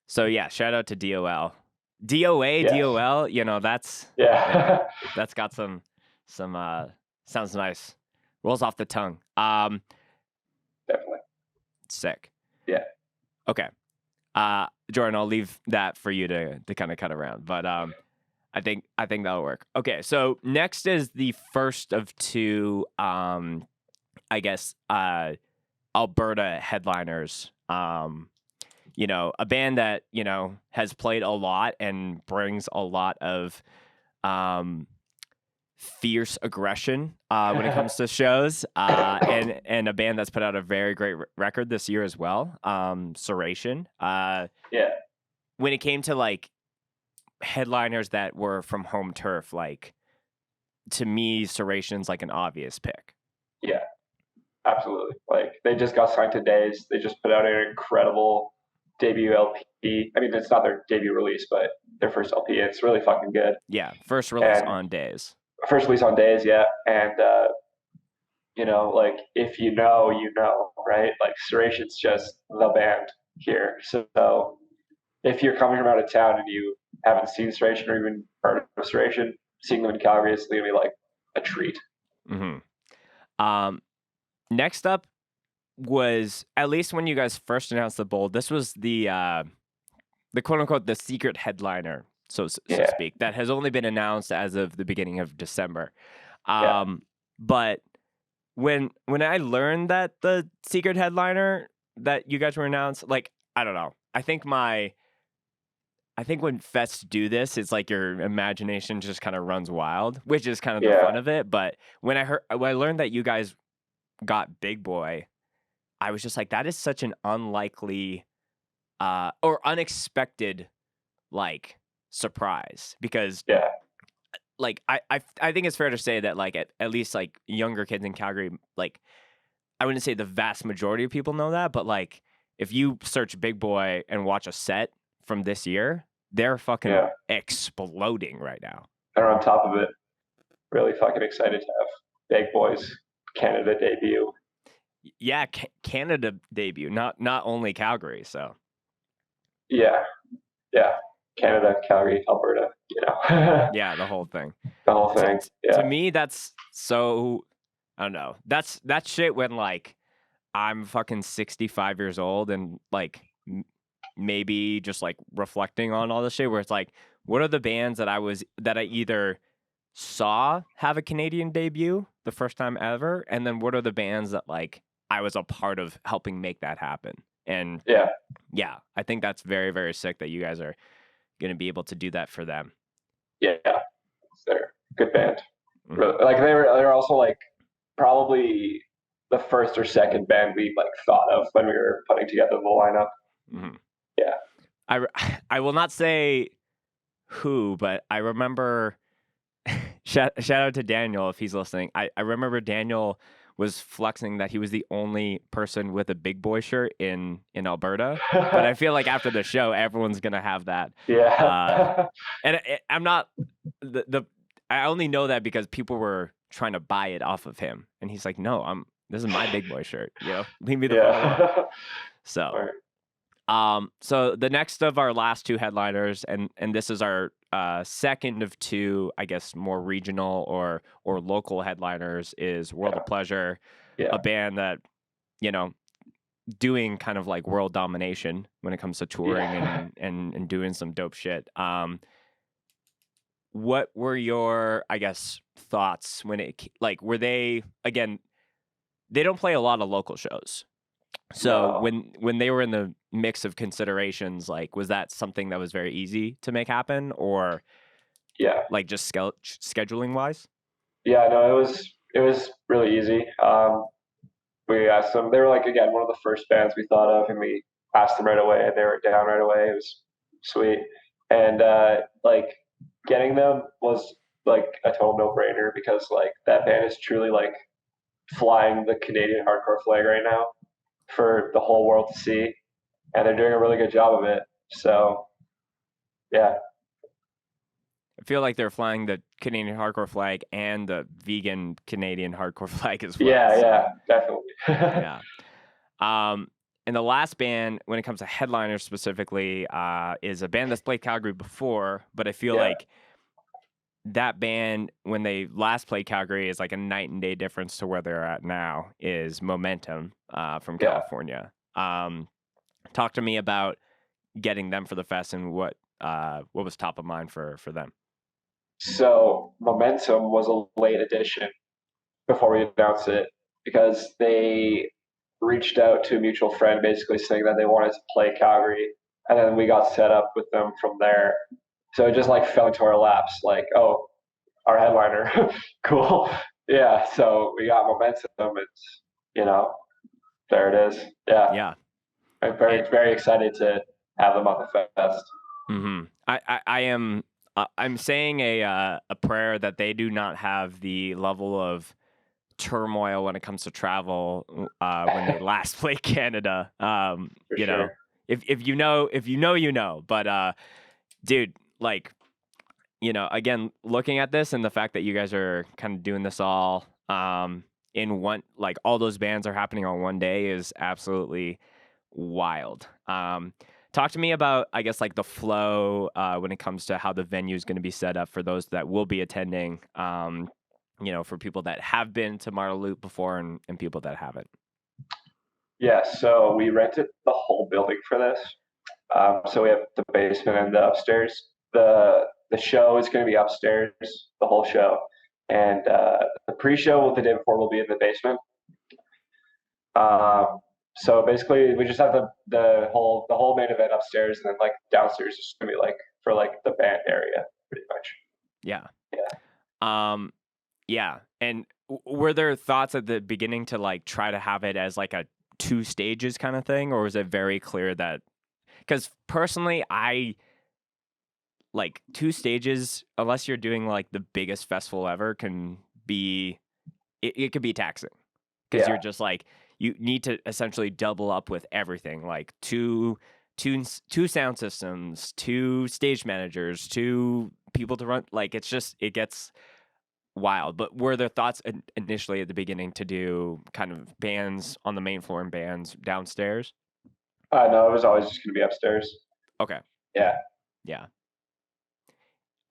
Speaker 1: So yeah, shout out to DOL. DOA, yes. DOL, that's that's got some sounds nice. Rolls off the tongue.
Speaker 2: Definitely.
Speaker 1: Sick.
Speaker 2: Yeah.
Speaker 1: Okay. Jordan, I'll leave that for you to kind of cut around. But I think that'll work. Okay, so next is the first of two I guess Alberta headliners. A band that, has played a lot and brings a lot of fierce aggression when it comes to shows, and a band that's put out a very great record this year as well, Serration. When it came to, like, headliners that were from home turf, like, to me, Serration's, like, an obvious pick.
Speaker 2: Yeah, absolutely. Like, they just got signed to Days. They just put out an incredible debut LP. I mean, it's not their debut release, but their first LP. It's really fucking good.
Speaker 1: Yeah, first release on Days.
Speaker 2: First release on Days, yeah. And, like, if you know, right? Like, Serration's just the band here. So if you're coming from out of town and you haven't seen Serration or even heard of Serration, seeing them in Calgary is going to be, like, a treat.
Speaker 1: Mm-hmm. Next up was, at least when you guys first announced the bowl, this was the quote unquote the secret headliner, so to speak, that has only been announced as of the beginning of December. But when I learned that the secret headliner that you guys were announced, like, I don't know. I think when fests do this, it's like your imagination just kind of runs wild, which is kind of the fun of it. But when I learned that you guys got Big Boy, I was just like, that is such an unlikely or unexpected, like, surprise, because like I think it's fair to say that, like, at least, like, younger kids in Calgary, like, I wouldn't say the vast majority of people know that, but, like, if you search Big Boy and watch a set from this year, they're fucking exploding right now.
Speaker 2: They're on top of it. Really fucking excited to have Big Boy's Canada debut.
Speaker 1: Yeah, Canada debut, not only Calgary. So
Speaker 2: yeah, Canada, Calgary, Alberta.
Speaker 1: Yeah, the whole thing.
Speaker 2: The whole thing.
Speaker 1: To me, that's so. I don't know. That's shit when, like, I'm fucking 65 years old and, like, maybe just, like, reflecting on all this shit, where it's like, what are the bands that I either saw have a Canadian debut the first time ever, and then what are the bands that, like, I was a part of helping make that happen? And yeah, I think that's very, very sick that you guys are going to be able to do that for them.
Speaker 2: Yeah, they're a good band. Mm-hmm. Really, like, they're also, like, probably the first or second band we, like, thought of when we were putting together the lineup.
Speaker 1: Mm-hmm.
Speaker 2: Yeah,
Speaker 1: I will not say who, but I remember. Shout out to Daniel if he's listening. I remember Daniel was flexing that he was the only person with a Big Boy shirt in Alberta. But I feel like after the show, everyone's gonna have that.
Speaker 2: Yeah.
Speaker 1: And I'm not I only know that because people were trying to buy it off of him, and he's like, "No, this is my Big Boy shirt. Leave me the fuck alone." So, so the next of our last two headliners, and this is our second of two, I guess, more regional or local headliners is World of Pleasure,
Speaker 2: Yeah.
Speaker 1: a band that, you know, doing kind of like world domination when it comes to touring
Speaker 2: Yeah.
Speaker 1: and doing some dope shit. What were your, I guess, thoughts when like, were they, again, they don't play a lot of local shows. So
Speaker 2: No.
Speaker 1: when they were in the mix of considerations, like, was that something that was very easy to make happen, or
Speaker 2: Yeah.
Speaker 1: like just scheduling wise?
Speaker 2: Yeah. No, it was really easy. We asked them. They were like again one of the first bands we thought of, and we asked them right away, and they were down right away. It was sweet, and like getting them was like a total no brainer because like that band is truly like flying the Canadian hardcore flag right now for the whole world to see, and they're doing a really good job of it. So yeah,
Speaker 1: I feel like they're flying the Canadian hardcore flag and the vegan Canadian hardcore flag as well.
Speaker 2: yeah,
Speaker 1: So
Speaker 2: yeah, definitely.
Speaker 1: yeah. Um, and the last band, when it comes to headliners specifically, is a band that's played Calgary before, but I feel
Speaker 2: Yeah,
Speaker 1: like that band, when they last played Calgary, is like a night and day difference to where they're at now, is Momentum from
Speaker 2: yeah.
Speaker 1: California. Talk to me about getting them for the fest and what was top of mind for them.
Speaker 2: So Momentum was a late addition before we announced it because they reached out to a mutual friend basically saying that they wanted to play Calgary, and then we got set up with them from there. So it just like fell into our laps, like, oh, our headliner, cool, yeah. So we got Momentum. It's there it is. Yeah,
Speaker 1: Yeah.
Speaker 2: I'm
Speaker 1: And
Speaker 2: very excited to have them on the fest.
Speaker 1: I am I'm saying a prayer that they do not have the level of turmoil when it comes to travel when they last played Canada.
Speaker 2: For
Speaker 1: You know,
Speaker 2: sure.
Speaker 1: if you know, you know. But dude, like, you know, again, looking at this and the fact that you guys are kind of doing this all in one, like all those bands are happening on one day is absolutely wild. Talk to me about, I guess, like the flow when it comes to how the venue is going to be set up for those that will be attending. You know, for people that have been to Marla Loop before and people that haven't.
Speaker 2: Yeah, so we rented the whole building for this. So we have the basement and the upstairs. The show is going to be upstairs, the whole show, and the pre-show the day before will be in the basement. So basically, we just have the whole main event upstairs, and then like downstairs is going to be like for like the band area, pretty much.
Speaker 1: Yeah.
Speaker 2: Yeah.
Speaker 1: Um, yeah. And were there thoughts at the beginning to like try to have it as like a two stages kind of thing, or was it very clear that? Because personally, I like two stages, unless you're doing like the biggest festival ever, can be it could be taxing because
Speaker 2: Yeah.
Speaker 1: you're just like you need to essentially double up with everything, like two sound systems, two stage managers, two people to run. Like it gets wild. But were there thoughts initially at the beginning to do kind of bands on the main floor and bands downstairs?
Speaker 2: No, it was always just going to be upstairs.
Speaker 1: Okay,
Speaker 2: Yeah.
Speaker 1: yeah.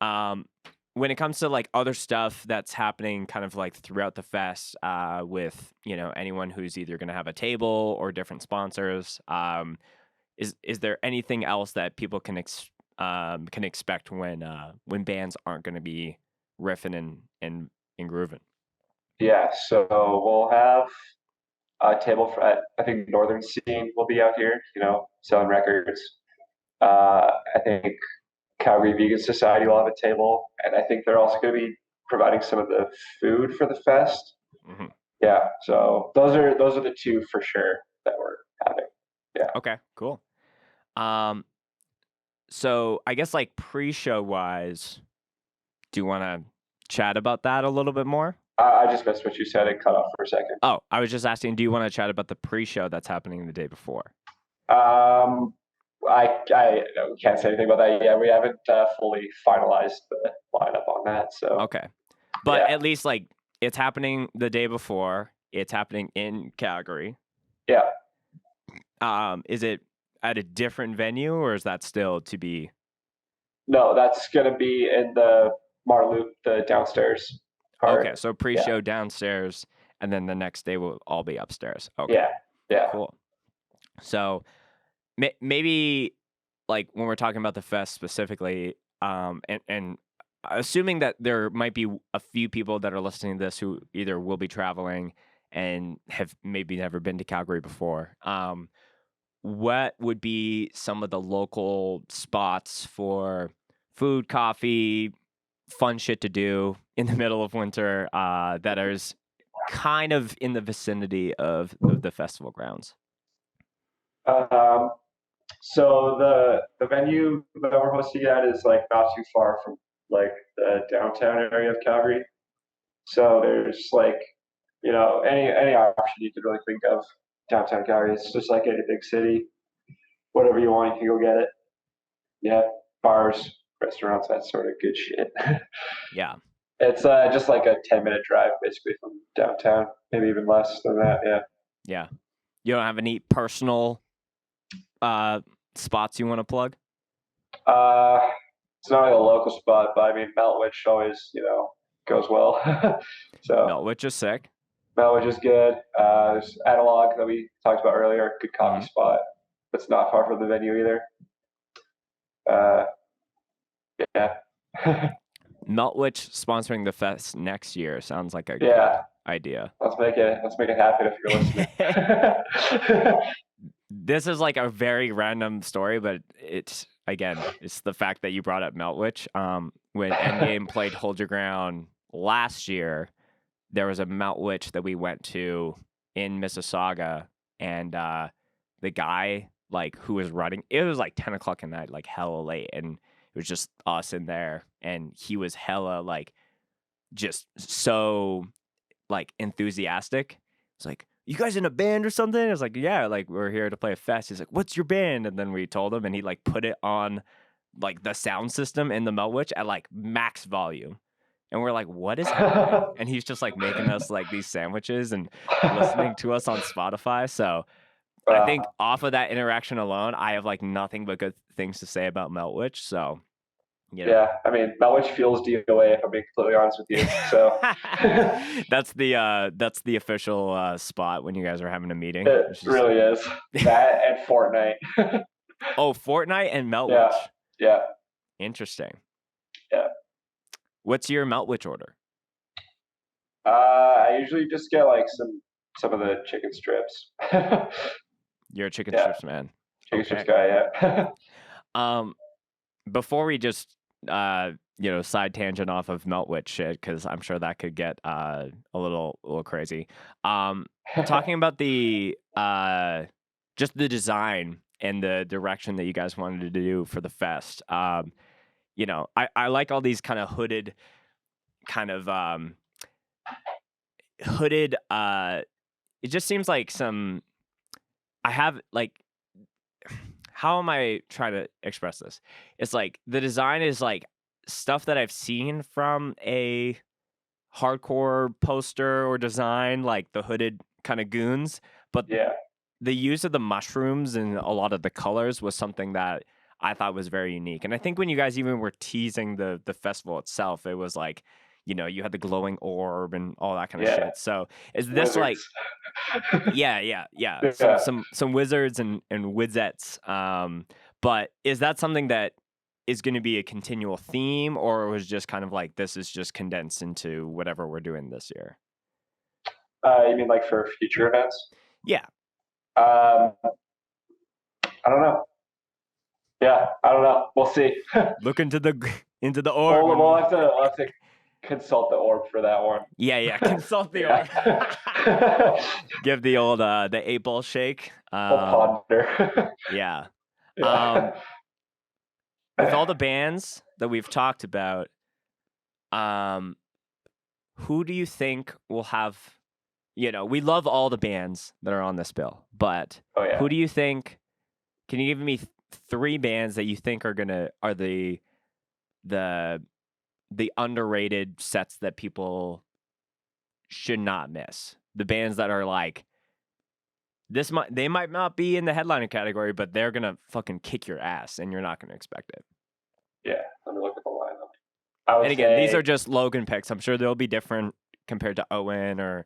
Speaker 1: Um, when it comes to like other stuff that's happening kind of like throughout the fest, with, you know, anyone who's either going to have a table or different sponsors, is there anything else that people can expect when bands aren't going to be riffing and grooving?
Speaker 2: Yeah. So we'll have a table for I think Northern Scene will be out here, selling records. I think Calgary Vegan Society will have a table, and I think they're also going to be providing some of the food for the fest.
Speaker 1: Hmm.
Speaker 2: Yeah, so those are the two for sure that we're having. Yeah,
Speaker 1: Okay, cool. Um, so I guess like pre-show wise, do you want to chat about that a little bit more?
Speaker 2: I just missed what you said and cut off for a second.
Speaker 1: Oh, I was just asking, do you want to chat about the pre-show that's happening the day before?
Speaker 2: Um, I can't say anything about that yet. We haven't fully finalized the lineup on that. So
Speaker 1: Okay. But
Speaker 2: yeah,
Speaker 1: at least like it's happening the day before. It's happening in Calgary.
Speaker 2: yeah.
Speaker 1: Is it at a different venue or is that still to be?
Speaker 2: No, that's gonna be in the Marloop, the downstairs
Speaker 1: Okay,
Speaker 2: part.
Speaker 1: so
Speaker 2: Yeah,
Speaker 1: pre-show downstairs, and then the next day will all be upstairs. Okay,
Speaker 2: yeah, yeah.
Speaker 1: cool. So maybe like when we're talking about the fest specifically, and assuming that there might be a few people that are listening to this who either will be traveling and have maybe never been to Calgary before, what would be some of the local spots for food, coffee, fun shit to do in the middle of winter that is kind of in the vicinity of the festival grounds?
Speaker 2: Um, so the venue that we're hosting at is like not too far from like the downtown area of Calgary. So there's like, any option you could really think of downtown Calgary. It's just like any big city. Whatever you want, you can go get it. Yeah, bars, restaurants, that sort of good shit.
Speaker 1: Yeah.
Speaker 2: It's just like a 10-minute drive basically from downtown, maybe even less than that. Yeah.
Speaker 1: Yeah. You don't have any personal spots you want to plug?
Speaker 2: Uh, it's not like a local spot, but I mean, Meltwich always, goes well. So
Speaker 1: No, which is sick.
Speaker 2: Meltwich is good. There's Analog that we talked about earlier, good coffee
Speaker 1: Mhm.
Speaker 2: spot. It's not far from the venue either. Uh, yeah.
Speaker 1: Meltwich sponsoring the fest next year sounds like a good
Speaker 2: Yeah.
Speaker 1: idea.
Speaker 2: Let's make it happen if you're listening.
Speaker 1: This is like a very random story, but it's the fact that you brought up Meltwich. When Endgame played Hold Your Ground last year, there was a Meltwich that we went to in Mississauga, and the guy like who was running, it was like 10 o'clock at night, like hella late, and it was just us in there, and he was hella like just so like enthusiastic. It's like, you guys in a band or something? I was like, yeah, like we're here to play a fest. He's like, what's your band? And then we told him, and he like put it on like the sound system in the Meltwich at like max volume. And we're like, what is happening? And he's just like making us like these sandwiches and listening to us on Spotify. So I think off of that interaction alone, I have like nothing but good things to say about Meltwich. So,
Speaker 2: Yeah, I mean, Melwich feels DOA if I'm being completely honest with you. So
Speaker 1: that's the official spot when you guys are having a meeting.
Speaker 2: it really is. That and Fortnite.
Speaker 1: Oh, Fortnite and Meltwich.
Speaker 2: Yeah, yeah,
Speaker 1: Interesting.
Speaker 2: yeah.
Speaker 1: What's your Meltwich order?
Speaker 2: I usually just get like some of the chicken strips.
Speaker 1: You're a chicken
Speaker 2: Yeah,
Speaker 1: strips man.
Speaker 2: chicken strips
Speaker 1: Okay.
Speaker 2: guy. Yeah.
Speaker 1: Before we just side tangent off of Meltwich shit, because I'm sure that could get a little crazy. Talking about the just the design and the direction that you guys wanted to do for the fest. I like all these kind of hooded kind of hooded it just seems like some I have like how am I trying to express this? It's like the design is like stuff that I've seen from a hardcore poster or design, like the hooded kind of goons, but
Speaker 2: Yeah.
Speaker 1: the use of the mushrooms and a lot of the colors was something that I thought was very unique. And I think when you guys even were teasing the festival itself, it was like, you had the glowing orb and all that kind of
Speaker 2: Yeah.
Speaker 1: shit. So is this like
Speaker 2: Wizards.
Speaker 1: yeah.
Speaker 2: Yeah.
Speaker 1: Some wizards and wizettes. But is that something that is going to be a continual theme, or was just kind of like this is just condensed into whatever we're doing this year?
Speaker 2: You mean like for future events?
Speaker 1: Yeah.
Speaker 2: I don't know. Yeah, I don't know. We'll see.
Speaker 1: Look into the orb.
Speaker 2: We'll have to consult the orb for that one.
Speaker 1: Yeah. Consult the orb. Give the old the 8-ball shake.
Speaker 2: We'll ponder.
Speaker 1: Yeah.
Speaker 2: Yeah.
Speaker 1: With all the bands that we've talked about, who do you think will have? We love all the bands that are on this bill, but
Speaker 2: Oh yeah.
Speaker 1: who do you think? Can you give me 3 bands that you think are the underrated sets that people should not miss? The bands that are like they might not be in the headliner category, but they're gonna fucking kick your ass, and you're not gonna expect it.
Speaker 2: Yeah, let me look at the lineup. I would
Speaker 1: And again,
Speaker 2: say,
Speaker 1: these are just Logan picks. I'm sure they'll be different compared to Owen or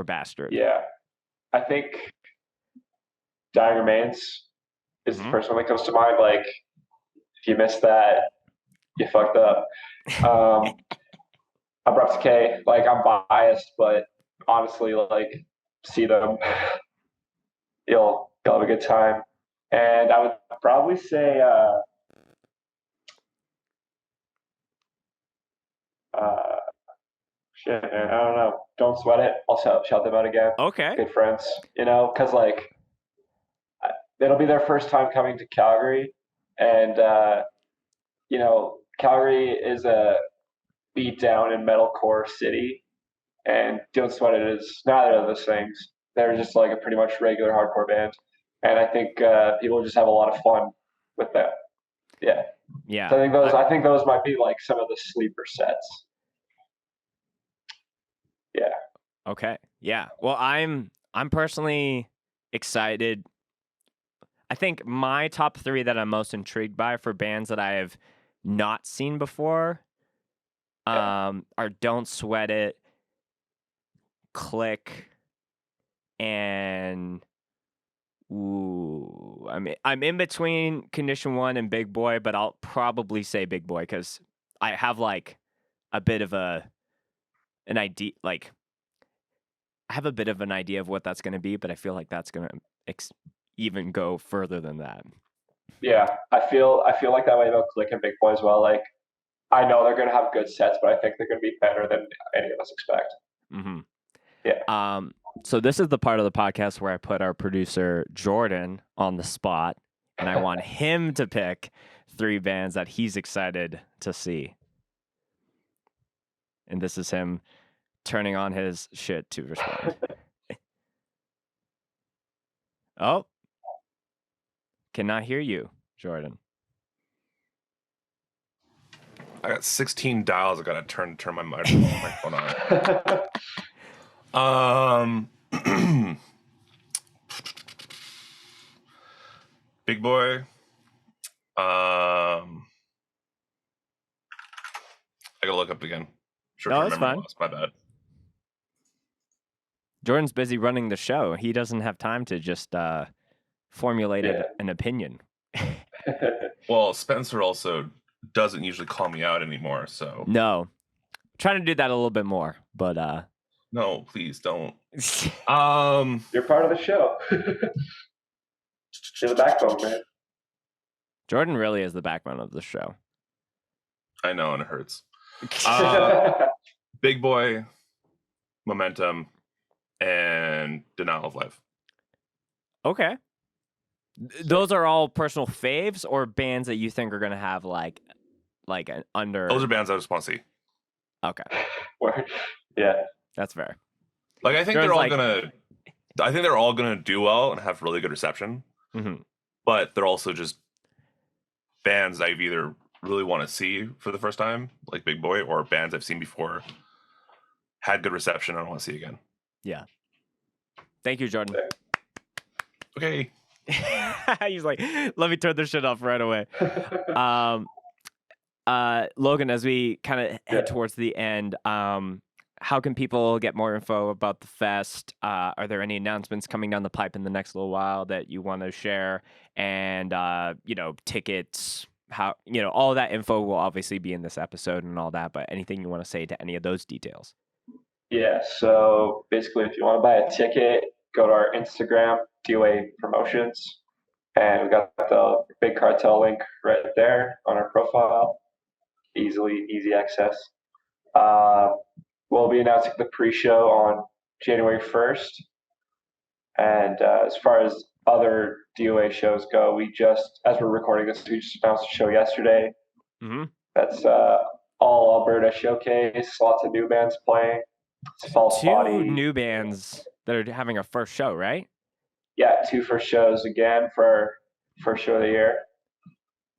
Speaker 1: Bastard.
Speaker 2: yeah, I think Dying Remains is the first one that comes to mind. Like, if you missed that, you fucked up. Abrupt Decay, like, I'm biased, but honestly, like, see them, you'll have a good time. And I would probably say, uh, shit, man, I don't know. Don't Sweat It. I'll shout them out again.
Speaker 1: Okay.
Speaker 2: Good friends, because like it'll be their first time coming to Calgary, and Calgary is a beat down and metalcore city, and Don't Sweat It is neither of those things. They're just like a pretty much regular hardcore band, and I think people just have a lot of fun with that. Yeah.
Speaker 1: Yeah.
Speaker 2: So I think those might be like some of the sleeper sets. Yeah.
Speaker 1: Okay. Yeah. Well, I'm personally excited. I think my top 3 that I'm most intrigued by for bands that I have not seen before are Don't Sweat It, Click, and I'm in between Condition 1 and Big Boy, but I'll probably say Big Boy because I have like a bit of an idea, like I have a bit of an idea of what that's going to be, but I feel like that's going to even go further than that.
Speaker 2: Yeah, I feel like that way about Click and Big Boy as well. Like, I know they're going to have good sets, but I think they're going to be better than any of us expect.
Speaker 1: Mm-hmm.
Speaker 2: Yeah.
Speaker 1: So this is the part of the podcast where I put our producer Jordan on the spot, and I want him to pick 3 bands that he's excited to see. And this is him turning on his shit to respond. Oh, cannot hear you, Jordan.
Speaker 3: I got 16 dials. I gotta turn my microphone on. Big Boy. I gotta look up again.
Speaker 1: No, that's fine.
Speaker 3: My bad.
Speaker 1: Jordan's busy running the show. He doesn't have time to just formulate an opinion.
Speaker 3: Well, Spencer also doesn't usually call me out anymore, so
Speaker 1: no. I'm trying to do that a little bit more, but
Speaker 3: no, please don't.
Speaker 2: You're part of the show. You're the backbone, man.
Speaker 1: Jordan really is the backbone of the show.
Speaker 3: I know, and it hurts. Big Boy, Momentum, and Denial of Life.
Speaker 1: Okay. Those are all personal faves or bands that you think are going to have like an under...
Speaker 3: Those are bands I just want to see.
Speaker 1: Okay.
Speaker 2: Yeah.
Speaker 1: That's fair.
Speaker 3: Like, I think they're all gonna do well and have really good reception.
Speaker 1: Mm-hmm.
Speaker 3: But they're also just bands I've either really want to see for the first time, like Big Boy, or bands I've seen before, had good reception, I don't want to see again.
Speaker 1: Yeah. Thank you, Jordan.
Speaker 3: Okay.
Speaker 1: He's like, let me turn this shit off right away. Logan, as we kind of head towards the end, how can people get more info about the fest? Are there any announcements coming down the pipe in the next little while that you want to share? And, tickets, all that info will obviously be in this episode and all that, but anything you want to say to any of those details?
Speaker 2: Yeah, so basically if you want to buy a ticket, go to our Instagram, DOA Promotions, and we got the Big Cartel link right there on our profile. Easy access. We'll be announcing the pre-show on January 1st. And as far as other DOA shows go, as we're recording this, we just announced a show yesterday.
Speaker 1: Mm-hmm.
Speaker 2: That's all Alberta showcase, lots of new bands playing. It's False Body.
Speaker 1: 2 new bands that are having a first show, right?
Speaker 2: Yeah, 2 first shows again for our first show of the year.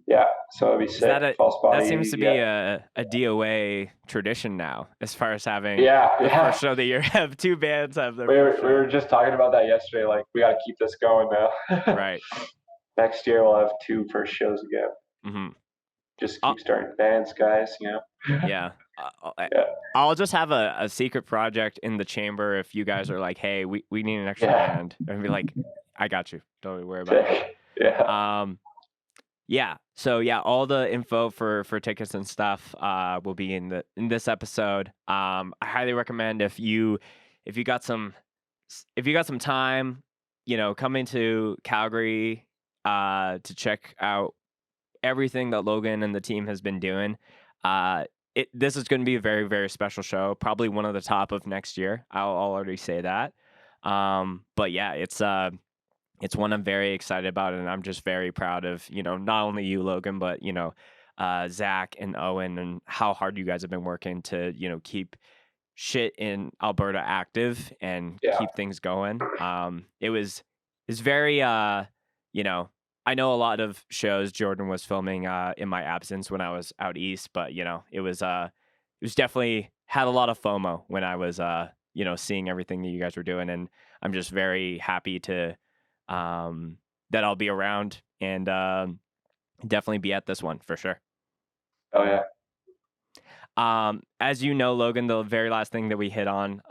Speaker 2: Yeah, so it'll be sick. False Body.
Speaker 1: That seems to be a DOA tradition now, as far as having
Speaker 2: the
Speaker 1: first show of the year. Have 2 bands have their.
Speaker 2: We were just talking about that yesterday. Like, we got to keep this going now.
Speaker 1: Right.
Speaker 2: Next year we'll have 2 first shows again.
Speaker 1: Mm-hmm.
Speaker 2: just
Speaker 1: Uh,
Speaker 2: keep starting bands, guys.
Speaker 1: Yeah.
Speaker 2: Yeah.
Speaker 1: I'll just have a secret project in the chamber if you guys are like, hey, we need an extra
Speaker 2: Yeah.
Speaker 1: band. And be like, I got you. Don't worry about it.
Speaker 2: Sick. Yeah.
Speaker 1: Yeah. So yeah, all the info for tickets and stuff will be in this episode. I highly recommend if you got some time, come into Calgary to check out everything that Logan and the team has been doing. This is going to be a very, very special show. Probably one of the top of next year. I'll already say that. But yeah, it's one I'm very excited about, and I'm just very proud of not only you, Logan, but Zach and Owen, and how hard you guys have been working to keep shit in Alberta active and
Speaker 2: Yeah.
Speaker 1: keep things going. It's very I know a lot of shows Jordan was filming in my absence when I was out east, but it was definitely had a lot of FOMO when I was seeing everything that you guys were doing, and I'm just very happy to that I'll be around and definitely be at this one for sure.
Speaker 2: Oh yeah.
Speaker 1: As you know, Logan, the very last thing that we hit on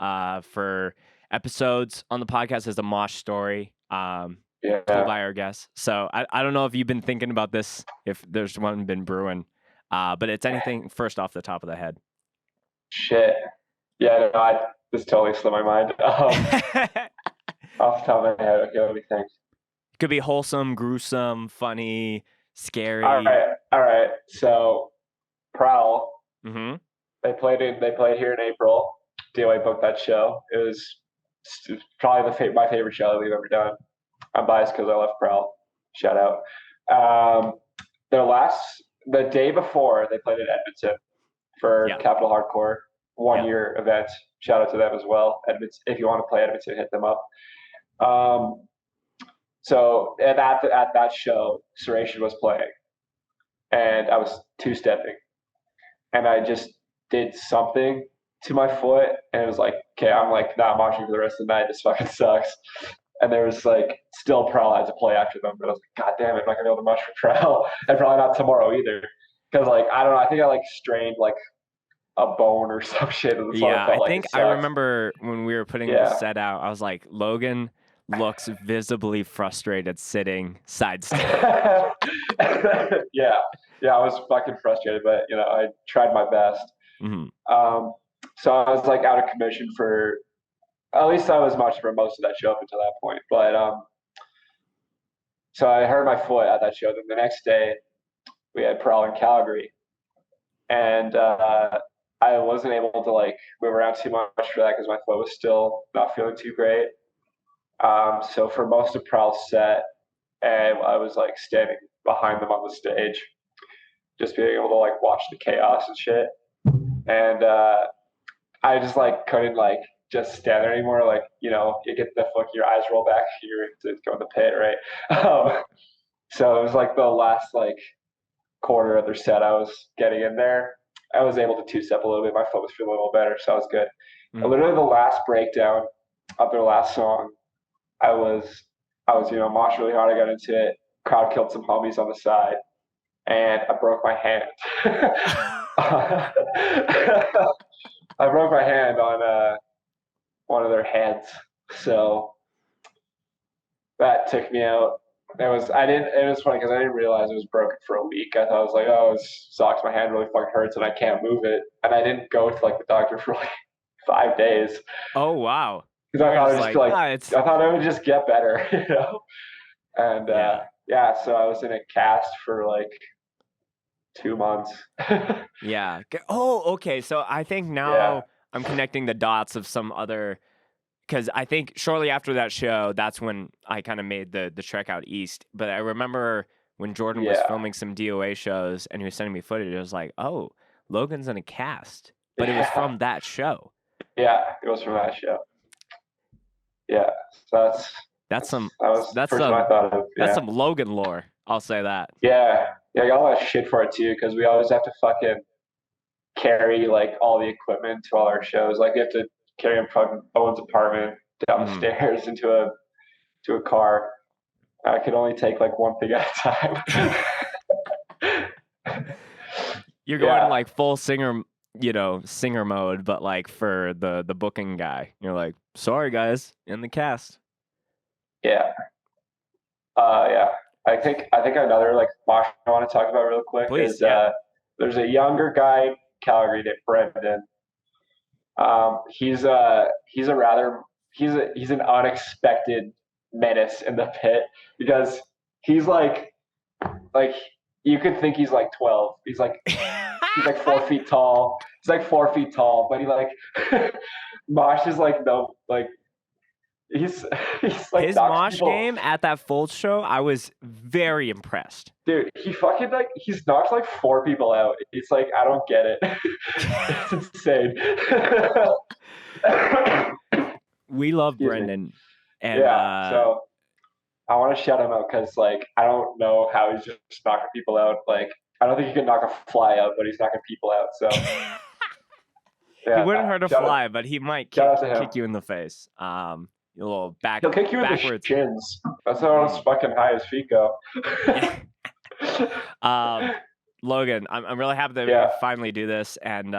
Speaker 1: for episodes on the podcast is a mosh story. Told by our guests. So I don't know if you've been thinking about this, if there's one been brewing, but it's anything first off the top of the head.
Speaker 2: Shit. Yeah, no, this totally slipped my mind. Off the top of my head, okay, let me think.
Speaker 1: Could be wholesome, gruesome, funny, scary.
Speaker 2: All right. So, Prowl.
Speaker 1: Mm-hmm.
Speaker 2: They played here in April. DOA booked that show. It was probably my favorite show that we've ever done. I'm biased because I love Prowl. Shout out. The day before, they played at Edmonton for Capital Hardcore 1 year event. Shout out to them as well. Edmonton, if you want to play Edmonton, hit them up. So at that show, Suration was playing, and I was two-stepping, and I just did something to my foot, and it was like, okay, I'm like not watching for the rest of the night. This fucking sucks. And there was like still Prowl had to play after them, but I was like, God damn it, I'm not gonna be able to mush for Prowl, and probably not tomorrow either, because like I don't know, I think I like strained like a bone or some shit.
Speaker 1: Yeah, I think I remember when we were putting the set out, I was like, Logan looks visibly frustrated sitting side stage.
Speaker 2: yeah, I was fucking frustrated, but I tried my best.
Speaker 1: Mm-hmm.
Speaker 2: So I was like out of commission for, at least I was much for most of that show up until that point. But so I hurt my foot at that show. Then the next day we had Prowl in Calgary, and I wasn't able to move around too much for that because my foot was still not feeling too great. So for most of Prowl's set, and I was like standing behind them on the stage, just being able to watch the chaos and shit. And I just couldn't just stand there anymore. You get the your eyes roll back, you're to go in the pit, right? So it was the last quarter of their set. I was getting in there. I was able to two-step a little bit. My foot was feeling a little better, so I was good. Mm-hmm. Literally the last breakdown of their last song, I was moshing really hard. I got into it. Crowd killed some homies on the side, and I broke my hand. I broke my hand on one of their heads, so that took me out. It was funny because I didn't realize it was broken for a week. I thought I was like, oh, it sucks. My hand really fucking hurts and I can't move it. And I didn't go to the doctor for 5 days.
Speaker 1: Oh wow!
Speaker 2: Because I thought it was I thought it would just get better, And so I was in a cast for 2 months.
Speaker 1: Yeah. Oh, okay. So I think now I'm connecting the dots of some other. Because I think shortly after that show, that's when I kind of made the trek out east. But I remember when Jordan was filming some DOA shows and he was sending me footage, it was like, oh, Logan's in a cast. But it was from that show. Yeah, it was from that show. Yeah, so that's some Logan lore. I'll say that. Yeah, I got a lot of shit for it too because we always have to fucking carry all the equipment to all our shows. You have to carry him from Owen's apartment down the stairs into a car. I could only take one thing at a time. You're going like full singer, singer mode, but like for the booking guy, you're like, sorry guys, in the cast.
Speaker 2: Yeah. Yeah. I think another like mosh I want to talk about real quick
Speaker 1: Please,
Speaker 2: is there's a younger guy in Calgary named Brendan. He's an unexpected menace in the pit because he's like you could think he's like 12. He's like 4 feet tall. He's like 4 feet tall, but he like Mosh is like no like he's like
Speaker 1: his
Speaker 2: knocks
Speaker 1: mosh
Speaker 2: people.
Speaker 1: game at that Fold show, I was very impressed.
Speaker 2: Dude, he fucking like he's knocked like 4 people out. It's like I don't get it. It's insane.
Speaker 1: We love
Speaker 2: Excuse me.
Speaker 1: Brendan. And
Speaker 2: Yeah, so I want to shout him out because like I don't know how he's just knocking people out. Like I don't think he can knock a fly out, but he's knocking people out. So
Speaker 1: he wouldn't hurt a fly, but he might kick you in the face. A little back.
Speaker 2: He'll kick you
Speaker 1: backwards.
Speaker 2: in the shins. That's how fucking high his feet go.
Speaker 1: Logan, I'm really happy that we finally do this, and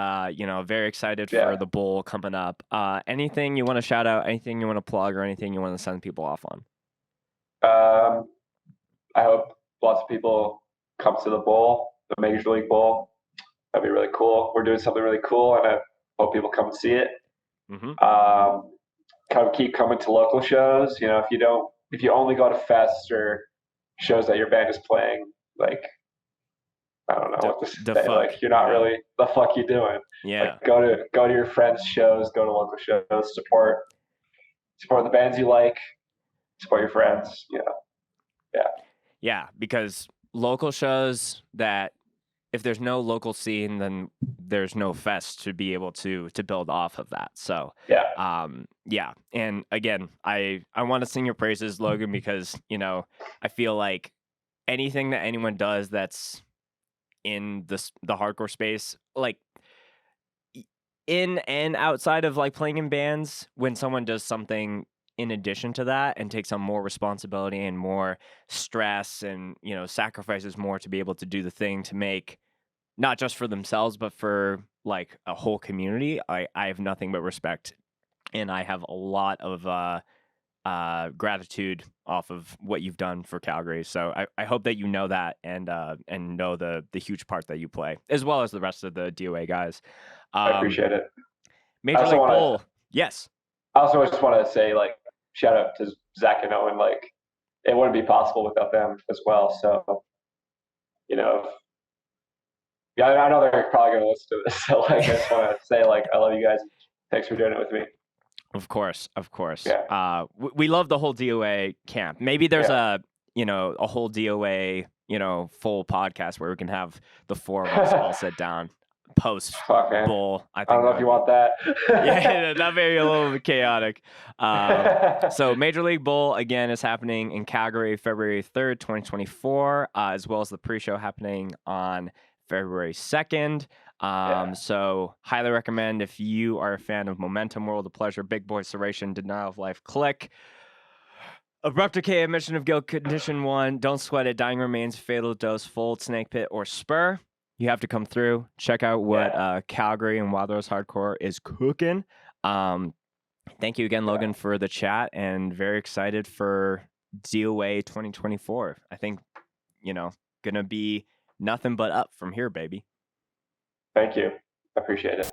Speaker 1: very excited for the bowl coming up. Anything you want to shout out? Anything you want to plug, or anything you want to send people off on?
Speaker 2: I hope lots of people come to the bowl, the Major League Bowl. That'd be really cool. We're doing something really cool, and I hope people come and see it.
Speaker 1: Mm-hmm.
Speaker 2: Kind of keep coming to local shows. If you only go to fests or shows that your band is playing, like I don't know what to say. Like you're not really the fuck you doing.
Speaker 1: Yeah.
Speaker 2: Like, go to your friends' shows, go to local shows, support the bands you like, support your friends.
Speaker 1: Yeah, because local shows that if there's no local scene, then there's no fest to be able to build off of that. So and again, I want to sing your praises, Logan, because I feel like anything that anyone does that's in the hardcore space, like in and outside of like playing in bands, when someone does something in addition to that and takes on more responsibility and more stress and sacrifices more to be able to do the thing to make not just for themselves but for like a whole community, I have nothing but respect, and I have a lot of gratitude off of what you've done for Calgary. So I hope that you know that and know the huge part that you play, as well as the rest of the DOA guys.
Speaker 2: I appreciate it.
Speaker 1: Major League Bowl. Yes.
Speaker 2: I also just want to say, like, shout out to Zach and Owen. Like, it wouldn't be possible without them as well. So, I know they're probably going to listen to this. So, like, I just want to say, like, I love you guys. Thanks for doing it with me.
Speaker 1: Of course.
Speaker 2: Yeah.
Speaker 1: We love the whole DOA camp. Maybe there's a whole DOA, full podcast where we can have the four of us all sit down post bowl.
Speaker 2: I don't know if you want that.
Speaker 1: Yeah, that'd be a little bit chaotic. So Major League Bowl again is happening in Calgary, February 3rd, 2024, as well as the pre-show happening on February 2nd. So highly recommend if you are a fan of Momentum, World of Pleasure, Big Boy Serration, Denial of Life, Click, Abrupt Decay, Admission of Guilt, Condition 1, Don't Sweat It, Dying Remains, Fatal Dose, Fold, Snake Pit, or Spur. You have to come through, check out what Calgary and Wild Rose Hardcore is cooking. Thank you again, Logan, for the chat, and very excited for DOA 2024. I think, gonna be nothing but up from here, baby.
Speaker 2: Thank you. I appreciate it.